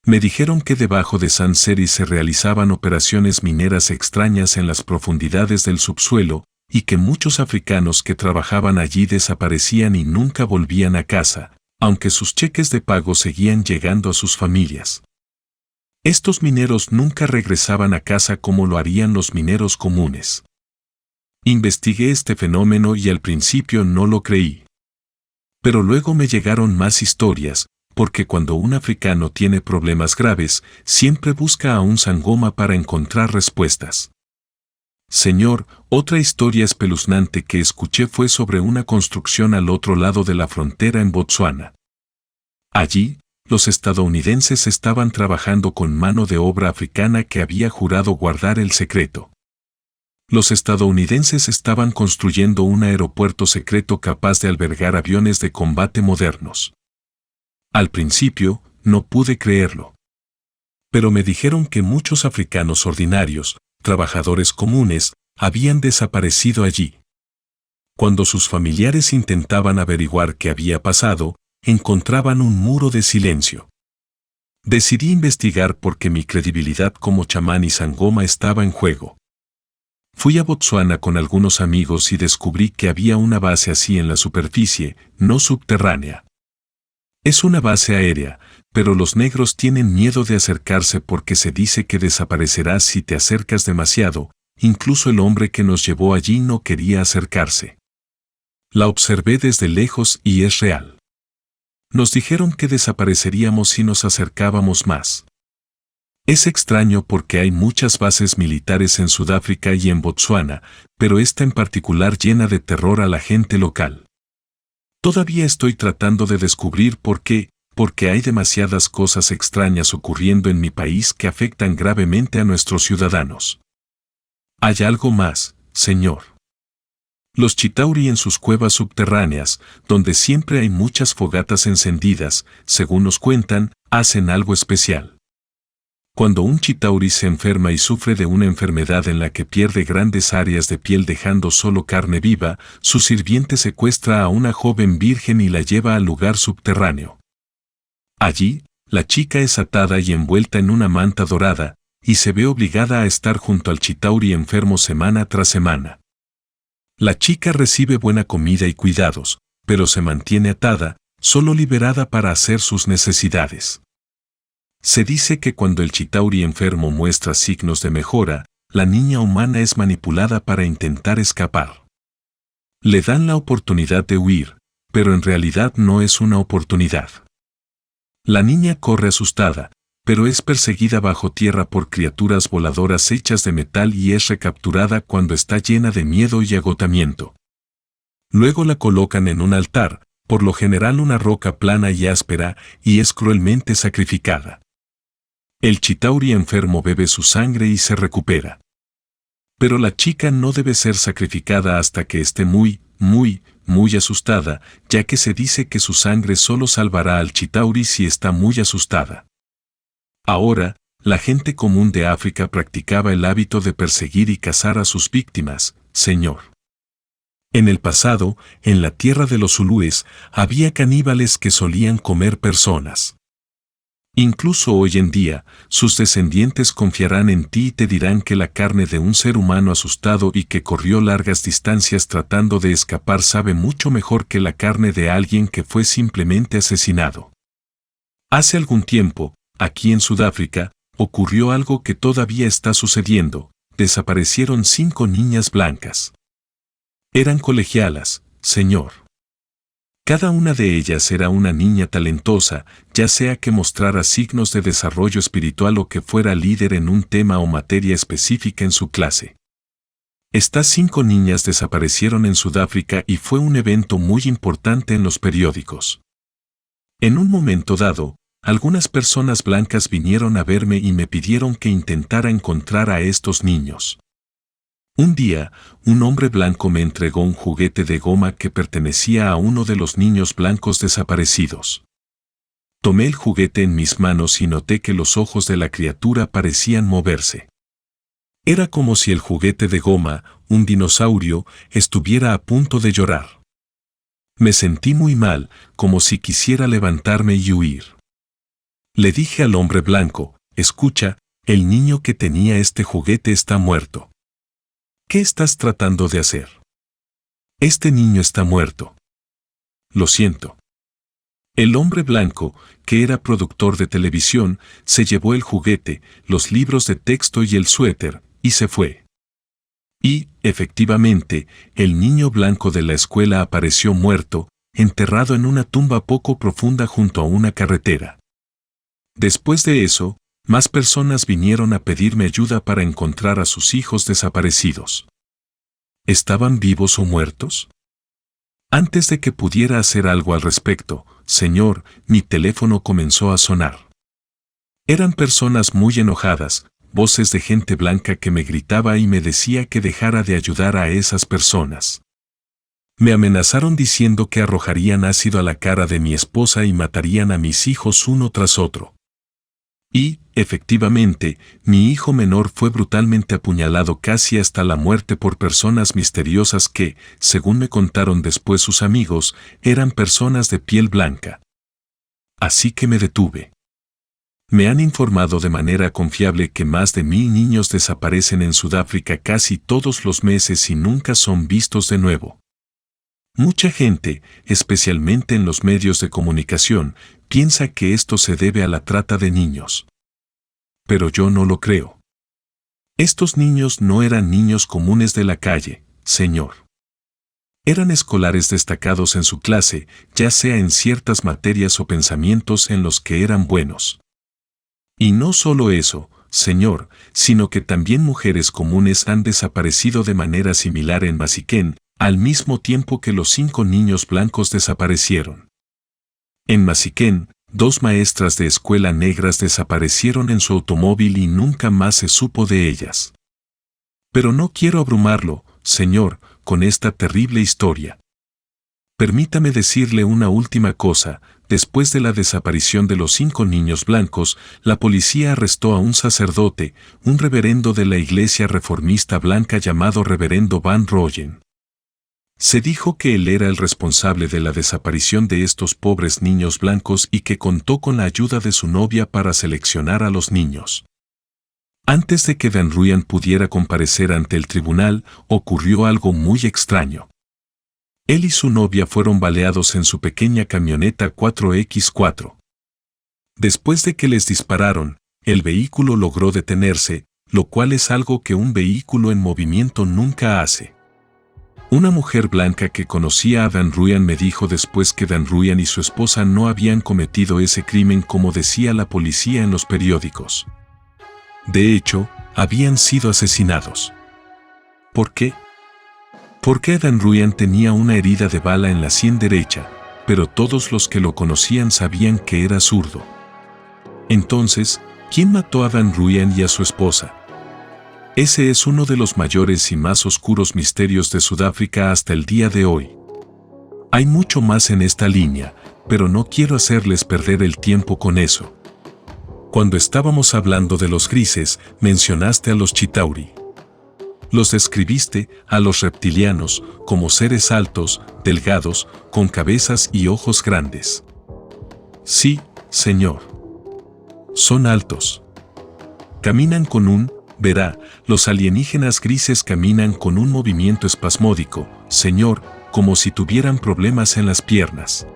Me dijeron que debajo de Sanseri se realizaban operaciones mineras extrañas en las profundidades del subsuelo, y que muchos africanos que trabajaban allí desaparecían y nunca volvían a casa, aunque sus cheques de pago seguían llegando a sus familias. Estos mineros nunca regresaban a casa como lo harían los mineros comunes. Investigué este fenómeno y al principio no lo creí. Pero luego me llegaron más historias, porque cuando un africano tiene problemas graves, siempre busca a un sangoma para encontrar respuestas. Señor, otra historia espeluznante que escuché fue sobre una construcción al otro lado de la frontera en Botsuana. Allí, los estadounidenses estaban trabajando con mano de obra africana que había jurado guardar el secreto. Los estadounidenses estaban construyendo un aeropuerto secreto capaz de albergar aviones de combate modernos. Al principio, no pude creerlo. Pero me dijeron que muchos africanos ordinarios, trabajadores comunes, habían desaparecido allí. Cuando sus familiares intentaban averiguar qué había pasado, encontraban un muro de silencio. Decidí investigar porque mi credibilidad como chamán y sangoma estaba en juego. Fui a Botsuana con algunos amigos y descubrí que había una base así en la superficie, no subterránea. Es una base aérea, pero los negros tienen miedo de acercarse porque se dice que desaparecerás si te acercas demasiado, incluso el hombre que nos llevó allí no quería acercarse. La observé desde lejos y es real. Nos dijeron que desapareceríamos si nos acercábamos más. Es extraño porque hay muchas bases militares en Sudáfrica y en Botsuana, pero esta en particular llena de terror a la gente local. Todavía estoy tratando de descubrir por qué, porque hay demasiadas cosas extrañas ocurriendo en mi país que afectan gravemente a nuestros ciudadanos. Hay algo más, señor. Los Chitauri en sus cuevas subterráneas, donde siempre hay muchas fogatas encendidas, según nos cuentan, hacen algo especial. Cuando un Chitauri se enferma y sufre de una enfermedad en la que pierde grandes áreas de piel dejando solo carne viva, su sirviente secuestra a una joven virgen y la lleva al lugar subterráneo. Allí, la chica es atada y envuelta en una manta dorada, y se ve obligada a estar junto al Chitauri enfermo semana tras semana. La chica recibe buena comida y cuidados, pero se mantiene atada, solo liberada para hacer sus necesidades. Se dice que cuando el Chitauri enfermo muestra signos de mejora, la niña humana es manipulada para intentar escapar. Le dan la oportunidad de huir, pero en realidad no es una oportunidad. La niña corre asustada, pero es perseguida bajo tierra por criaturas voladoras hechas de metal y es recapturada cuando está llena de miedo y agotamiento. Luego la colocan en un altar, por lo general una roca plana y áspera, y es cruelmente sacrificada. El Chitauri enfermo bebe su sangre y se recupera. Pero la chica no debe ser sacrificada hasta que esté muy asustada, ya que se dice que su sangre solo salvará al Chitauri si está muy asustada. Ahora, la gente común de África practicaba el hábito de perseguir y cazar a sus víctimas, señor. En el pasado, en la tierra de los zulúes, había caníbales que solían comer personas. Incluso hoy en día, sus descendientes confiarán en ti y te dirán que la carne de un ser humano asustado y que corrió largas distancias tratando de escapar sabe mucho mejor que la carne de alguien que fue simplemente asesinado. Hace algún tiempo, aquí en Sudáfrica, ocurrió algo que todavía está sucediendo: desaparecieron 5 niñas blancas. Eran colegialas, señor. Cada una de ellas era una niña talentosa, ya sea que mostrara signos de desarrollo espiritual o que fuera líder en un tema o materia específica en su clase. Estas 5 niñas desaparecieron en Sudáfrica y fue un evento muy importante en los periódicos. En un momento dado, algunas personas blancas vinieron a verme y me pidieron que intentara encontrar a estos niños. Un día, un hombre blanco me entregó un juguete de goma que pertenecía a uno de los niños blancos desaparecidos. Tomé el juguete en mis manos y noté que los ojos de la criatura parecían moverse. Era como si el juguete de goma, un dinosaurio, estuviera a punto de llorar. Me sentí muy mal, como si quisiera levantarme y huir. Le dije al hombre blanco: escucha, el niño que tenía este juguete está muerto. ¿Qué estás tratando de hacer? Este niño está muerto. Lo siento. El hombre blanco, que era productor de televisión, se llevó el juguete, los libros de texto y el suéter, y se fue. Y, efectivamente, el niño blanco de la escuela apareció muerto, enterrado en una tumba poco profunda junto a una carretera. Después de eso, más personas vinieron a pedirme ayuda para encontrar a sus hijos desaparecidos. ¿Estaban vivos o muertos? Antes de que pudiera hacer algo al respecto, señor, mi teléfono comenzó a sonar. Eran personas muy enojadas, voces de gente blanca que me gritaba y me decía que dejara de ayudar a esas personas. Me amenazaron diciendo que arrojarían ácido a la cara de mi esposa y matarían a mis hijos uno tras otro. Y, efectivamente, mi hijo menor fue brutalmente apuñalado casi hasta la muerte por personas misteriosas que, según me contaron después sus amigos, eran personas de piel blanca. Así que me detuve. Me han informado de manera confiable que más de 1000 niños desaparecen en Sudáfrica casi todos los meses y nunca son vistos de nuevo. Mucha gente, especialmente en los medios de comunicación, piensa que esto se debe a la trata de niños. Pero yo no lo creo. Estos niños no eran niños comunes de la calle, señor. Eran escolares destacados en su clase, ya sea en ciertas materias o pensamientos en los que eran buenos. Y no solo eso, señor, sino que también mujeres comunes han desaparecido de manera similar en Masiquén, al mismo tiempo que los 5 niños blancos desaparecieron. En Masiquén, 2 maestras de escuela negras desaparecieron en su automóvil y nunca más se supo de ellas. Pero no quiero abrumarlo, señor, con esta terrible historia. Permítame decirle una última cosa: después de la desaparición de los 5 niños blancos, la policía arrestó a un sacerdote, un reverendo de la iglesia reformista blanca llamado Reverendo Van Rooyen. Se dijo que él era el responsable de la desaparición de estos pobres niños blancos y que contó con la ayuda de su novia para seleccionar a los niños. Antes de que Van Ruyan pudiera comparecer ante el tribunal, ocurrió algo muy extraño. Él y su novia fueron baleados en su pequeña camioneta 4X4. Después de que les dispararon, el vehículo logró detenerse, lo cual es algo que un vehículo en movimiento nunca hace. Una mujer blanca que conocía a Van Ruyan me dijo después que Van Ruyan y su esposa no habían cometido ese crimen como decía la policía en los periódicos. De hecho, habían sido asesinados. ¿Por qué? Porque Van Ruyan tenía una herida de bala en la sien derecha, pero todos los que lo conocían sabían que era zurdo. Entonces, ¿quién mató a Van Ruyan y a su esposa? Ese es uno de los mayores y más oscuros misterios de Sudáfrica hasta el día de hoy. Hay mucho más en esta línea, pero no quiero hacerles perder el tiempo con eso. Cuando estábamos hablando de los grises, mencionaste a los Chitauri. Los describiste, a los reptilianos, como seres altos, delgados, con cabezas y ojos grandes. Sí, señor. Son altos. Caminan con verá, los alienígenas grises caminan con un movimiento espasmódico, señor, como si tuvieran problemas en las piernas.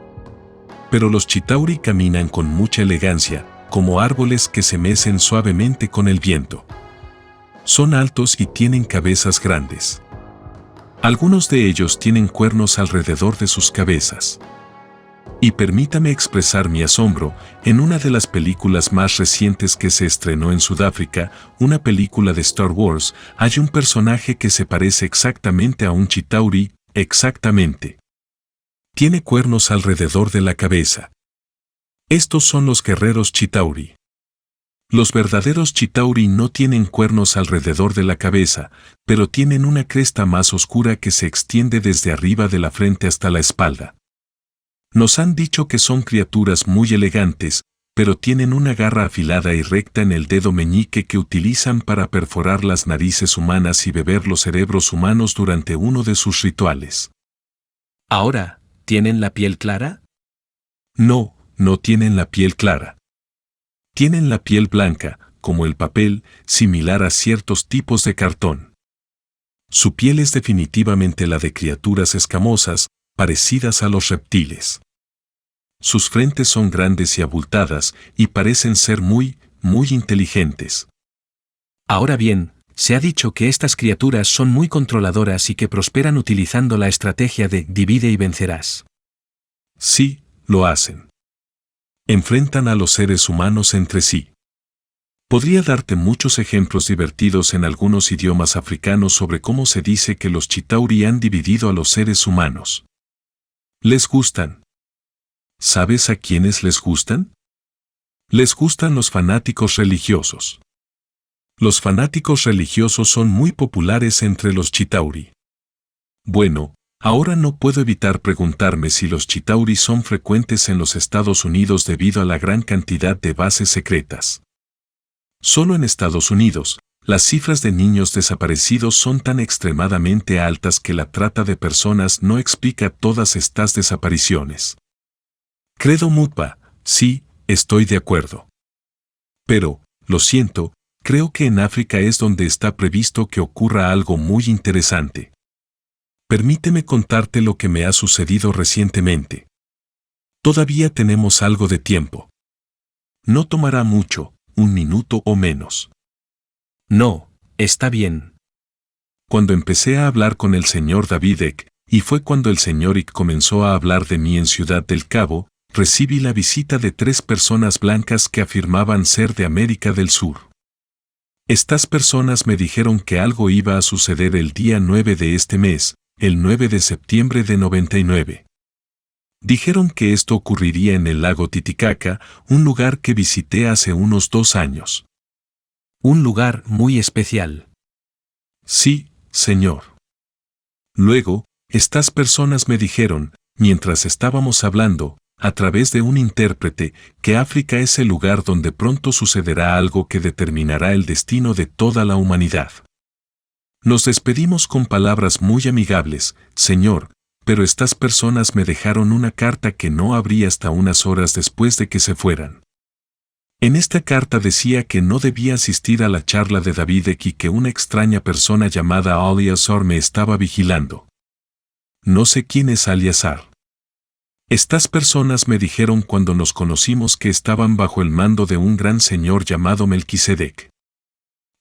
Pero los Chitauri caminan con mucha elegancia, como árboles que se mecen suavemente con el viento. Son altos y tienen cabezas grandes. Algunos de ellos tienen cuernos alrededor de sus cabezas. Y permítame expresar mi asombro, en una de las películas más recientes que se estrenó en Sudáfrica, una película de Star Wars, hay un personaje que se parece exactamente a un Chitauri, exactamente. Tiene cuernos alrededor de la cabeza. Estos son los guerreros Chitauri. Los verdaderos Chitauri no tienen cuernos alrededor de la cabeza, pero tienen una cresta más oscura que se extiende desde arriba de la frente hasta la espalda. Nos han dicho que son criaturas muy elegantes, pero tienen una garra afilada y recta en el dedo meñique que utilizan para perforar las narices humanas y beber los cerebros humanos durante uno de sus rituales. Ahora, ¿tienen la piel clara? No, no tienen la piel clara. Tienen la piel blanca, como el papel, similar a ciertos tipos de cartón. Su piel es definitivamente la de criaturas escamosas, parecidas a los reptiles. Sus frentes son grandes y abultadas y parecen ser muy inteligentes. Ahora bien, se ha dicho que estas criaturas son muy controladoras y que prosperan utilizando la estrategia de divide y vencerás. Sí, lo hacen. Enfrentan a los seres humanos entre sí. Podría darte muchos ejemplos divertidos en algunos idiomas africanos sobre cómo se dice que los Chitauri han dividido a los seres humanos. Les gustan. ¿Sabes a quiénes les gustan? Les gustan los fanáticos religiosos. Los fanáticos religiosos son muy populares entre los Chitauri. Bueno, ahora no puedo evitar preguntarme si los Chitauri son frecuentes en los Estados Unidos debido a la gran cantidad de bases secretas. Solo en Estados Unidos, las cifras de niños desaparecidos son tan extremadamente altas que la trata de personas no explica todas estas desapariciones. Credo Mutpa, sí, estoy de acuerdo. Pero, lo siento, creo que en África es donde está previsto que ocurra algo muy interesante. Permíteme contarte lo que me ha sucedido recientemente. Todavía tenemos algo de tiempo. No tomará mucho, 1 minuto o menos. No, está bien. Cuando empecé a hablar con el señor David Eck, y fue cuando el señor Eck comenzó a hablar de mí en Ciudad del Cabo, recibí la visita de 3 personas blancas que afirmaban ser de América del Sur. Estas personas me dijeron que algo iba a suceder el día 9 de este mes, el 9 de septiembre de 99. Dijeron que esto ocurriría en el lago Titicaca, un lugar que visité hace unos 2 años. Un lugar muy especial. Sí, señor. Luego, estas personas me dijeron, mientras estábamos hablando, a través de un intérprete, que África es el lugar donde pronto sucederá algo que determinará el destino de toda la humanidad. Nos despedimos con palabras muy amigables, señor, pero estas personas me dejaron una carta que no abrí hasta unas horas después de que se fueran. En esta carta decía que no debía asistir a la charla de Davidek y que una extraña persona llamada Aliasar me estaba vigilando. No sé quién es Aliasar. Estas personas me dijeron cuando nos conocimos que estaban bajo el mando de un gran señor llamado Melquisedec.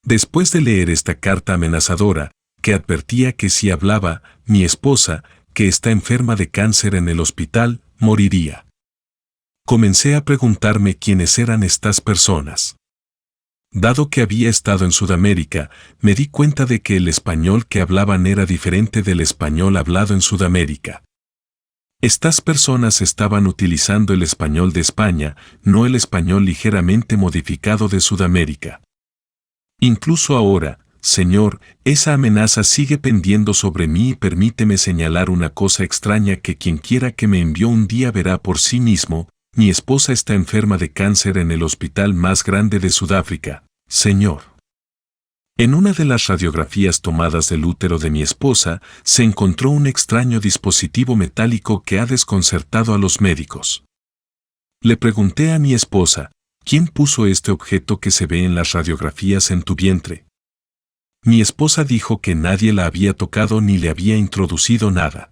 Después de leer esta carta amenazadora, que advertía que si hablaba, mi esposa, que está enferma de cáncer en el hospital, moriría. Comencé a preguntarme quiénes eran estas personas. Dado que había estado en Sudamérica, me di cuenta de que el español que hablaban era diferente del español hablado en Sudamérica. Estas personas estaban utilizando el español de España, no el español ligeramente modificado de Sudamérica. Incluso ahora, Señor, esa amenaza sigue pendiendo sobre mí y permíteme señalar una cosa extraña que quienquiera que me envió un día verá por sí mismo. Mi esposa está enferma de cáncer en el hospital más grande de Sudáfrica, Señor. En una de las radiografías tomadas del útero de mi esposa, se encontró un extraño dispositivo metálico que ha desconcertado a los médicos. Le pregunté a mi esposa, ¿quién puso este objeto que se ve en las radiografías en tu vientre? Mi esposa dijo que nadie la había tocado ni le había introducido nada.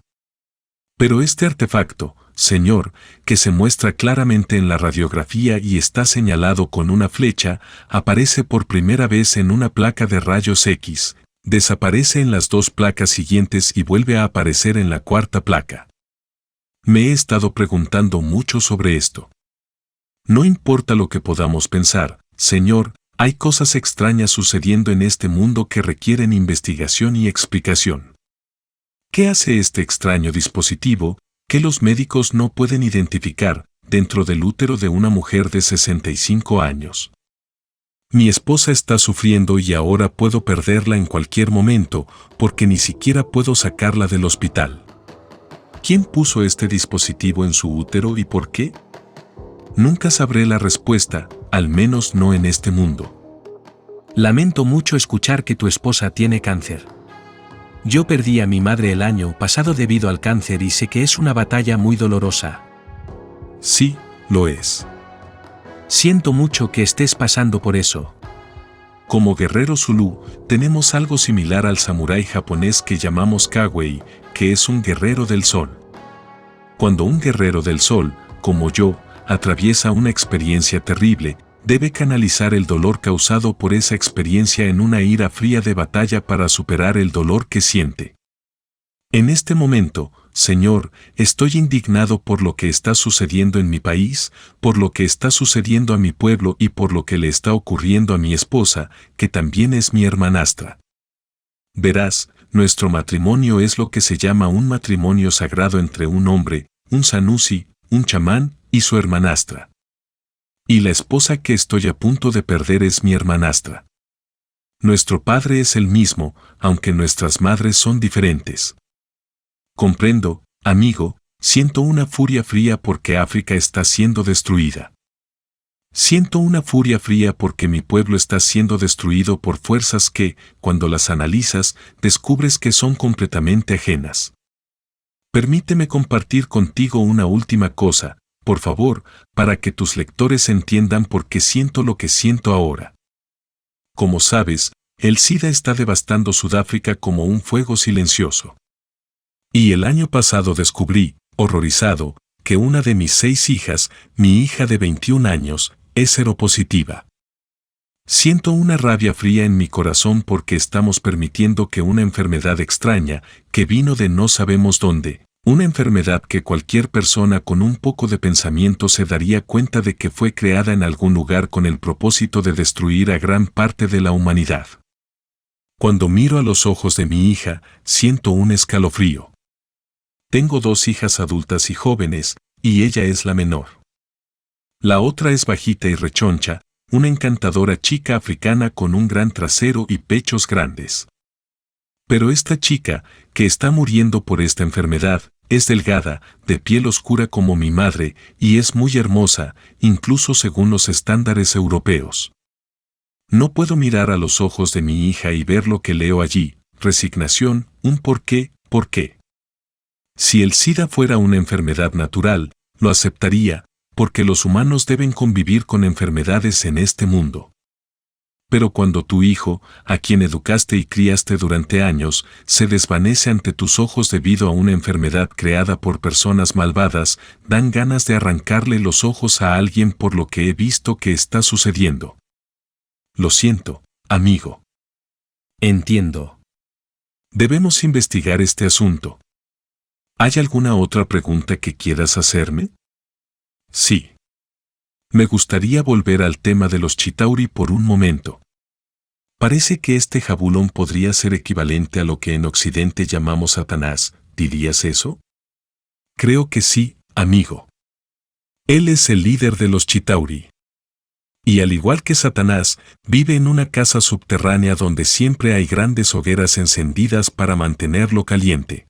Pero este artefacto, Señor, que se muestra claramente en la radiografía y está señalado con una flecha, aparece por primera vez en una placa de rayos X, desaparece en las 2 placas siguientes y vuelve a aparecer en la 4ª placa. Me he estado preguntando mucho sobre esto. No importa lo que podamos pensar, Señor, hay cosas extrañas sucediendo en este mundo que requieren investigación y explicación. ¿Qué hace este extraño dispositivo que los médicos no pueden identificar dentro del útero de una mujer de 65 años? Mi esposa está sufriendo y ahora puedo perderla en cualquier momento porque ni siquiera puedo sacarla del hospital. ¿Quién puso este dispositivo en su útero y por qué? Nunca sabré la respuesta, al menos no en este mundo. Lamento mucho escuchar que tu esposa tiene cáncer. Yo perdí a mi madre el año pasado debido al cáncer y sé que es una batalla muy dolorosa. Sí, lo es. Siento mucho que estés pasando por eso. Como guerrero Zulú, tenemos algo similar al samurái japonés que llamamos Kagwei, que es un guerrero del sol. Cuando un guerrero del sol, como yo, atraviesa una experiencia terrible, debe canalizar el dolor causado por esa experiencia en una ira fría de batalla para superar el dolor que siente. En este momento, Señor, estoy indignado por lo que está sucediendo en mi país, por lo que está sucediendo a mi pueblo y por lo que le está ocurriendo a mi esposa, que también es mi hermanastra. Verás, nuestro matrimonio es lo que se llama un matrimonio sagrado entre un hombre, un sanusi, un chamán y su hermanastra. Y la esposa que estoy a punto de perder es mi hermanastra. Nuestro padre es el mismo, aunque nuestras madres son diferentes. Comprendo, amigo, siento una furia fría porque África está siendo destruida. Siento una furia fría porque mi pueblo está siendo destruido por fuerzas que, cuando las analizas, descubres que son completamente ajenas. Permíteme compartir contigo una última cosa, por favor, para que tus lectores entiendan por qué siento lo que siento ahora. Como sabes, el SIDA está devastando Sudáfrica como un fuego silencioso. Y el año pasado descubrí, horrorizado, que una de mis 6 hijas, mi hija de 21 años, es seropositiva. Siento una rabia fría en mi corazón porque estamos permitiendo que una enfermedad extraña, que vino de no sabemos dónde, una enfermedad que cualquier persona con un poco de pensamiento se daría cuenta de que fue creada en algún lugar con el propósito de destruir a gran parte de la humanidad. Cuando miro a los ojos de mi hija, siento un escalofrío. Tengo 2 hijas adultas y jóvenes, y ella es la menor. La otra es bajita y rechoncha, una encantadora chica africana con un gran trasero y pechos grandes. Pero esta chica, que está muriendo por esta enfermedad, es delgada, de piel oscura como mi madre, y es muy hermosa, incluso según los estándares europeos. No puedo mirar a los ojos de mi hija y ver lo que leo allí, resignación, un por qué. Si el SIDA fuera una enfermedad natural, lo aceptaría, porque los humanos deben convivir con enfermedades en este mundo. Pero cuando tu hijo, a quien educaste y criaste durante años, se desvanece ante tus ojos debido a una enfermedad creada por personas malvadas, dan ganas de arrancarle los ojos a alguien por lo que he visto que está sucediendo. Lo siento, amigo. Entiendo. Debemos investigar este asunto. ¿Hay alguna otra pregunta que quieras hacerme? Sí. Me gustaría volver al tema de los Chitauri por un momento. Parece que este jabulón podría ser equivalente a lo que en Occidente llamamos Satanás, ¿dirías eso? Creo que sí, amigo. Él es el líder de los Chitauri. Y al igual que Satanás, vive en una casa subterránea donde siempre hay grandes hogueras encendidas para mantenerlo caliente.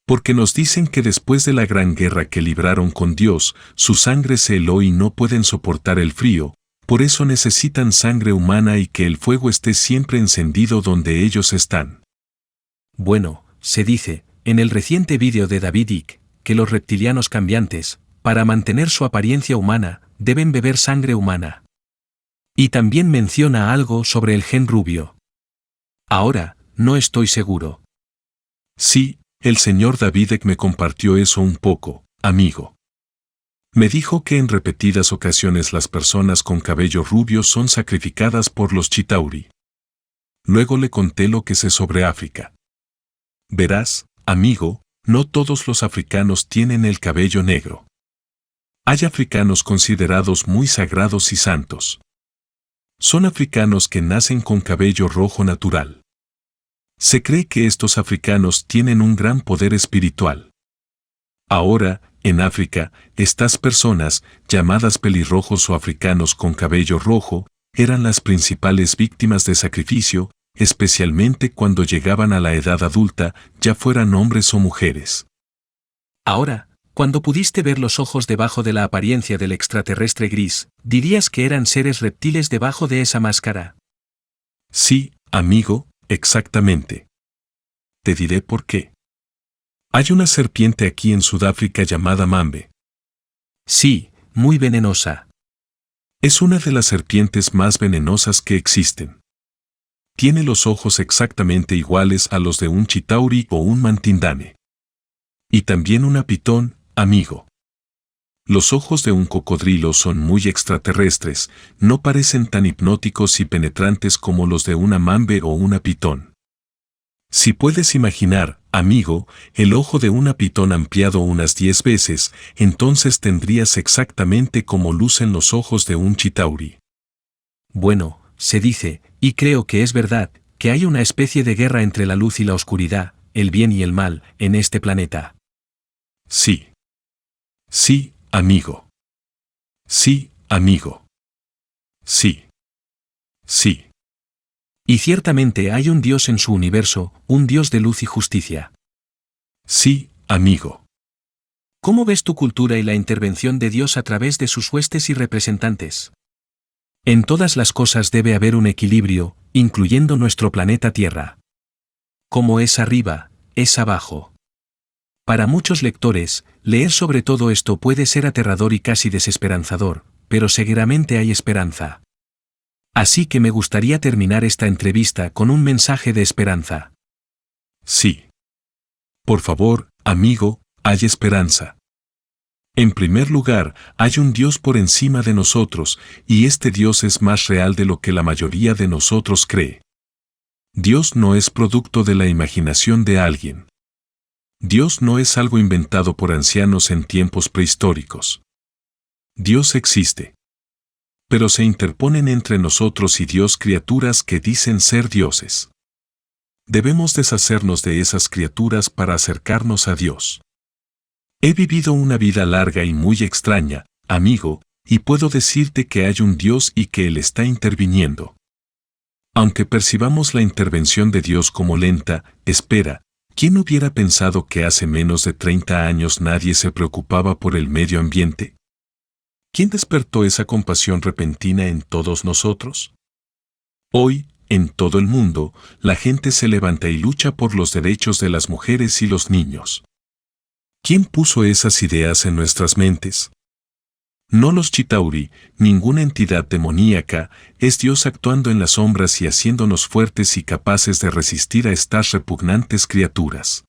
Porque nos dicen que después de la gran guerra que libraron con Dios, su sangre se heló y no pueden soportar el frío, por eso necesitan sangre humana y que el fuego esté siempre encendido donde ellos están. Bueno, se dice, en el reciente vídeo de David Icke, que los reptilianos cambiantes, para mantener su apariencia humana, deben beber sangre humana. Y también menciona algo sobre el gen rubio. Ahora, no estoy seguro. Sí, el señor David Icke me compartió eso un poco, amigo. Me dijo que en repetidas ocasiones las personas con cabello rubio son sacrificadas por los Chitauri. Luego le conté lo que sé sobre África. Verás, amigo, no todos los africanos tienen el cabello negro. Hay africanos considerados muy sagrados y santos. Son africanos que nacen con cabello rojo natural. Se cree que estos africanos tienen un gran poder espiritual. Ahora, en África, estas personas, llamadas pelirrojos o africanos con cabello rojo, eran las principales víctimas de sacrificio, especialmente cuando llegaban a la edad adulta, ya fueran hombres o mujeres. Ahora, cuando pudiste ver los ojos debajo de la apariencia del extraterrestre gris, ¿dirías que eran seres reptiles debajo de esa máscara? Sí, amigo, exactamente. Te diré por qué. Hay una serpiente aquí en Sudáfrica llamada Mambe. Sí, muy venenosa. Es una de las serpientes más venenosas que existen. Tiene los ojos exactamente iguales a los de un chitauri o un mantindane. Y también una pitón, amigo. Los ojos de un cocodrilo son muy extraterrestres, no parecen tan hipnóticos y penetrantes como los de una mambe o una pitón. Si puedes imaginar, amigo, el ojo de una pitón ampliado unas 10 veces, entonces tendrías exactamente como lucen los ojos de un chitauri. Bueno, se dice, y creo que es verdad, que hay una especie de guerra entre la luz y la oscuridad, el bien y el mal, en este planeta. Sí. Sí, amigo. Sí, amigo. Sí. Sí. Y ciertamente hay un Dios en su universo, un Dios de luz y justicia. Sí, amigo. ¿Cómo ves tu cultura y la intervención de Dios a través de sus huestes y representantes? En todas las cosas debe haber un equilibrio, incluyendo nuestro planeta Tierra. Como es arriba, es abajo. Para muchos lectores, leer sobre todo esto puede ser aterrador y casi desesperanzador, pero seguramente hay esperanza. Así que me gustaría terminar esta entrevista con un mensaje de esperanza. Sí. Por favor, amigo, hay esperanza. En primer lugar, hay un Dios por encima de nosotros, y este Dios es más real de lo que la mayoría de nosotros cree. Dios no es producto de la imaginación de alguien. Dios no es algo inventado por ancianos en tiempos prehistóricos. Dios existe. Pero se interponen entre nosotros y Dios criaturas que dicen ser dioses. Debemos deshacernos de esas criaturas para acercarnos a Dios. He vivido una vida larga y muy extraña, amigo, y puedo decirte que hay un Dios y que Él está interviniendo. Aunque percibamos la intervención de Dios como lenta, espera, ¿quién hubiera pensado que hace menos de 30 años nadie se preocupaba por el medio ambiente? ¿Quién despertó esa compasión repentina en todos nosotros? Hoy, en todo el mundo, la gente se levanta y lucha por los derechos de las mujeres y los niños. ¿Quién puso esas ideas en nuestras mentes? No los Chitauri, ninguna entidad demoníaca, es Dios actuando en las sombras y haciéndonos fuertes y capaces de resistir a estas repugnantes criaturas.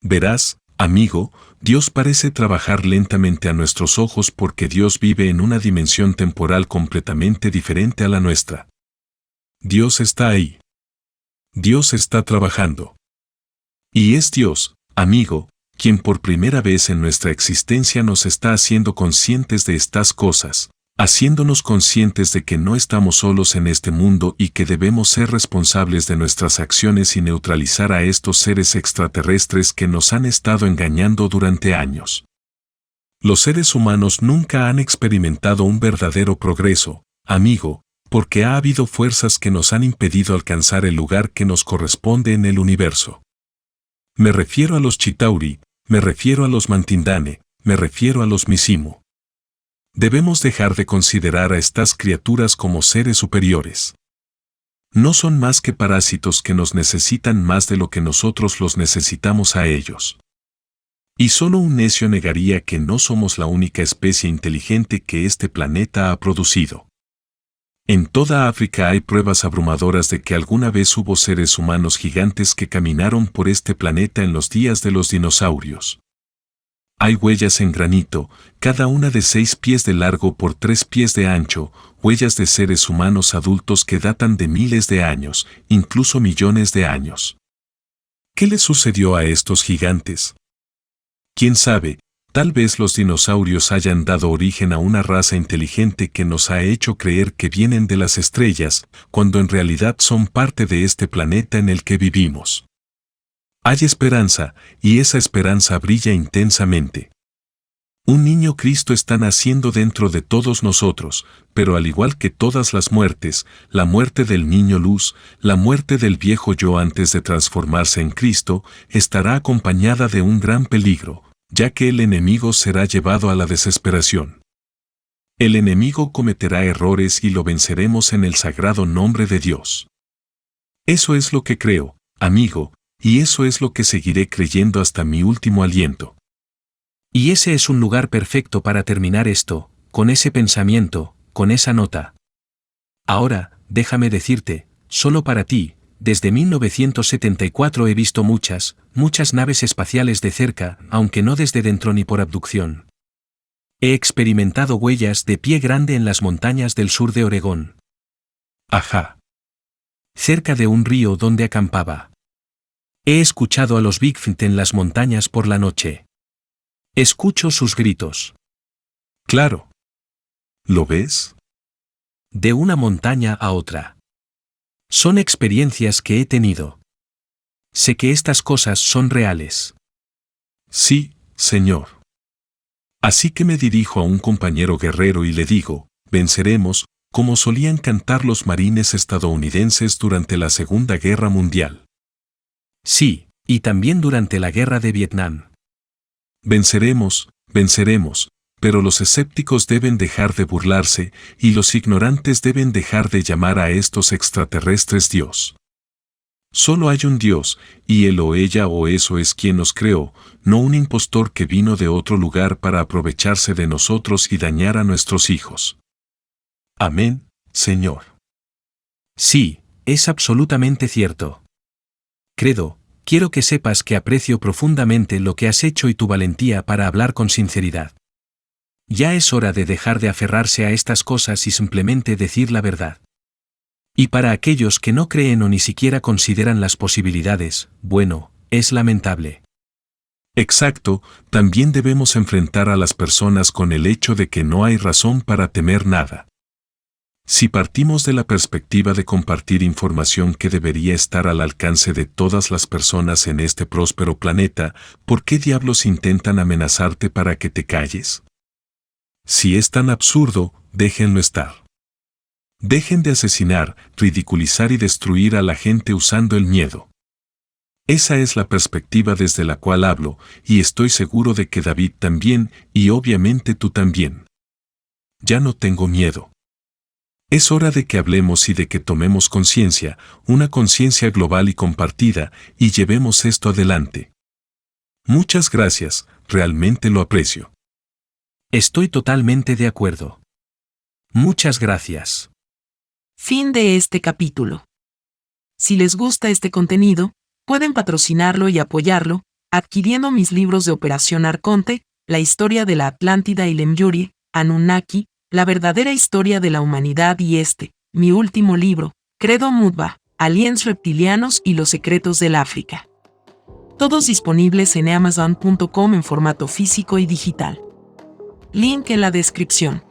Verás, amigo, Dios parece trabajar lentamente a nuestros ojos porque Dios vive en una dimensión temporal completamente diferente a la nuestra. Dios está ahí. Dios está trabajando. Y es Dios, amigo, quien por primera vez en nuestra existencia nos está haciendo conscientes de estas cosas, haciéndonos conscientes de que no estamos solos en este mundo y que debemos ser responsables de nuestras acciones y neutralizar a estos seres extraterrestres que nos han estado engañando durante años. Los seres humanos nunca han experimentado un verdadero progreso, amigo, porque ha habido fuerzas que nos han impedido alcanzar el lugar que nos corresponde en el universo. Me refiero a los Chitauri, me refiero a los Mantindane, me refiero a los Misimu. Debemos dejar de considerar a estas criaturas como seres superiores. No son más que parásitos que nos necesitan más de lo que nosotros los necesitamos a ellos. Y solo un necio negaría que no somos la única especie inteligente que este planeta ha producido. En toda África hay pruebas abrumadoras de que alguna vez hubo seres humanos gigantes que caminaron por este planeta en los días de los dinosaurios. Hay huellas en granito, cada una de 6 pies de largo por 3 pies de ancho, huellas de seres humanos adultos que datan de miles de años, incluso millones de años. ¿Qué les sucedió a estos gigantes? ¿Quién sabe? Tal vez los dinosaurios hayan dado origen a una raza inteligente que nos ha hecho creer que vienen de las estrellas, cuando en realidad son parte de este planeta en el que vivimos. Hay esperanza, y esa esperanza brilla intensamente. Un niño Cristo está naciendo dentro de todos nosotros, pero al igual que todas las muertes, la muerte del niño luz, la muerte del viejo yo antes de transformarse en Cristo, estará acompañada de un gran peligro, ya que el enemigo será llevado a la desesperación. El enemigo cometerá errores y lo venceremos en el sagrado nombre de Dios. Eso es lo que creo, amigo, y eso es lo que seguiré creyendo hasta mi último aliento. Y ese es un lugar perfecto para terminar esto, con ese pensamiento, con esa nota. Ahora, déjame decirte, solo para ti, desde 1974 he visto muchas naves espaciales de cerca, aunque no desde dentro ni por abducción. He experimentado huellas de pie grande en las montañas del sur de Oregón. Ajá. Cerca de un río donde acampaba. He escuchado a los Bigfoot en las montañas por la noche. Escucho sus gritos. Claro. ¿Lo ves? De una montaña a otra. Son experiencias que he tenido. Sé que estas cosas son reales. Sí, señor. Así que me dirijo a un compañero guerrero y le digo, venceremos, como solían cantar los marines estadounidenses durante la Segunda Guerra Mundial. Sí, y también durante la Guerra de Vietnam. Venceremos, venceremos, pero los escépticos deben dejar de burlarse y los ignorantes deben dejar de llamar a estos extraterrestres Dios. Solo hay un Dios, y él o ella o eso es quien nos creó, no un impostor que vino de otro lugar para aprovecharse de nosotros y dañar a nuestros hijos. Amén, Señor. Sí, es absolutamente cierto. Credo, quiero que sepas que aprecio profundamente lo que has hecho y tu valentía para hablar con sinceridad. Ya es hora de dejar de aferrarse a estas cosas y simplemente decir la verdad. Y para aquellos que no creen o ni siquiera consideran las posibilidades, bueno, es lamentable. Exacto, también debemos enfrentar a las personas con el hecho de que no hay razón para temer nada. Si partimos de la perspectiva de compartir información que debería estar al alcance de todas las personas en este próspero planeta, ¿por qué diablos intentan amenazarte para que te calles? Si es tan absurdo, déjenlo estar. Dejen de asesinar, ridiculizar y destruir a la gente usando el miedo. Esa es la perspectiva desde la cual hablo, y estoy seguro de que David también, y obviamente tú también. Ya no tengo miedo. Es hora de que hablemos y de que tomemos conciencia, una conciencia global y compartida, y llevemos esto adelante. Muchas gracias, realmente lo aprecio. Estoy totalmente de acuerdo. Muchas gracias. Fin de este capítulo. Si les gusta este contenido, pueden patrocinarlo y apoyarlo, adquiriendo mis libros de Operación Arconte, La historia de la Atlántida y Lemurier, Anunnaki, La verdadera historia de la humanidad y mi último libro, Credo Mutwa, Aliens reptilianos y los secretos del África. Todos disponibles en Amazon.com en formato físico y digital. Link en la descripción.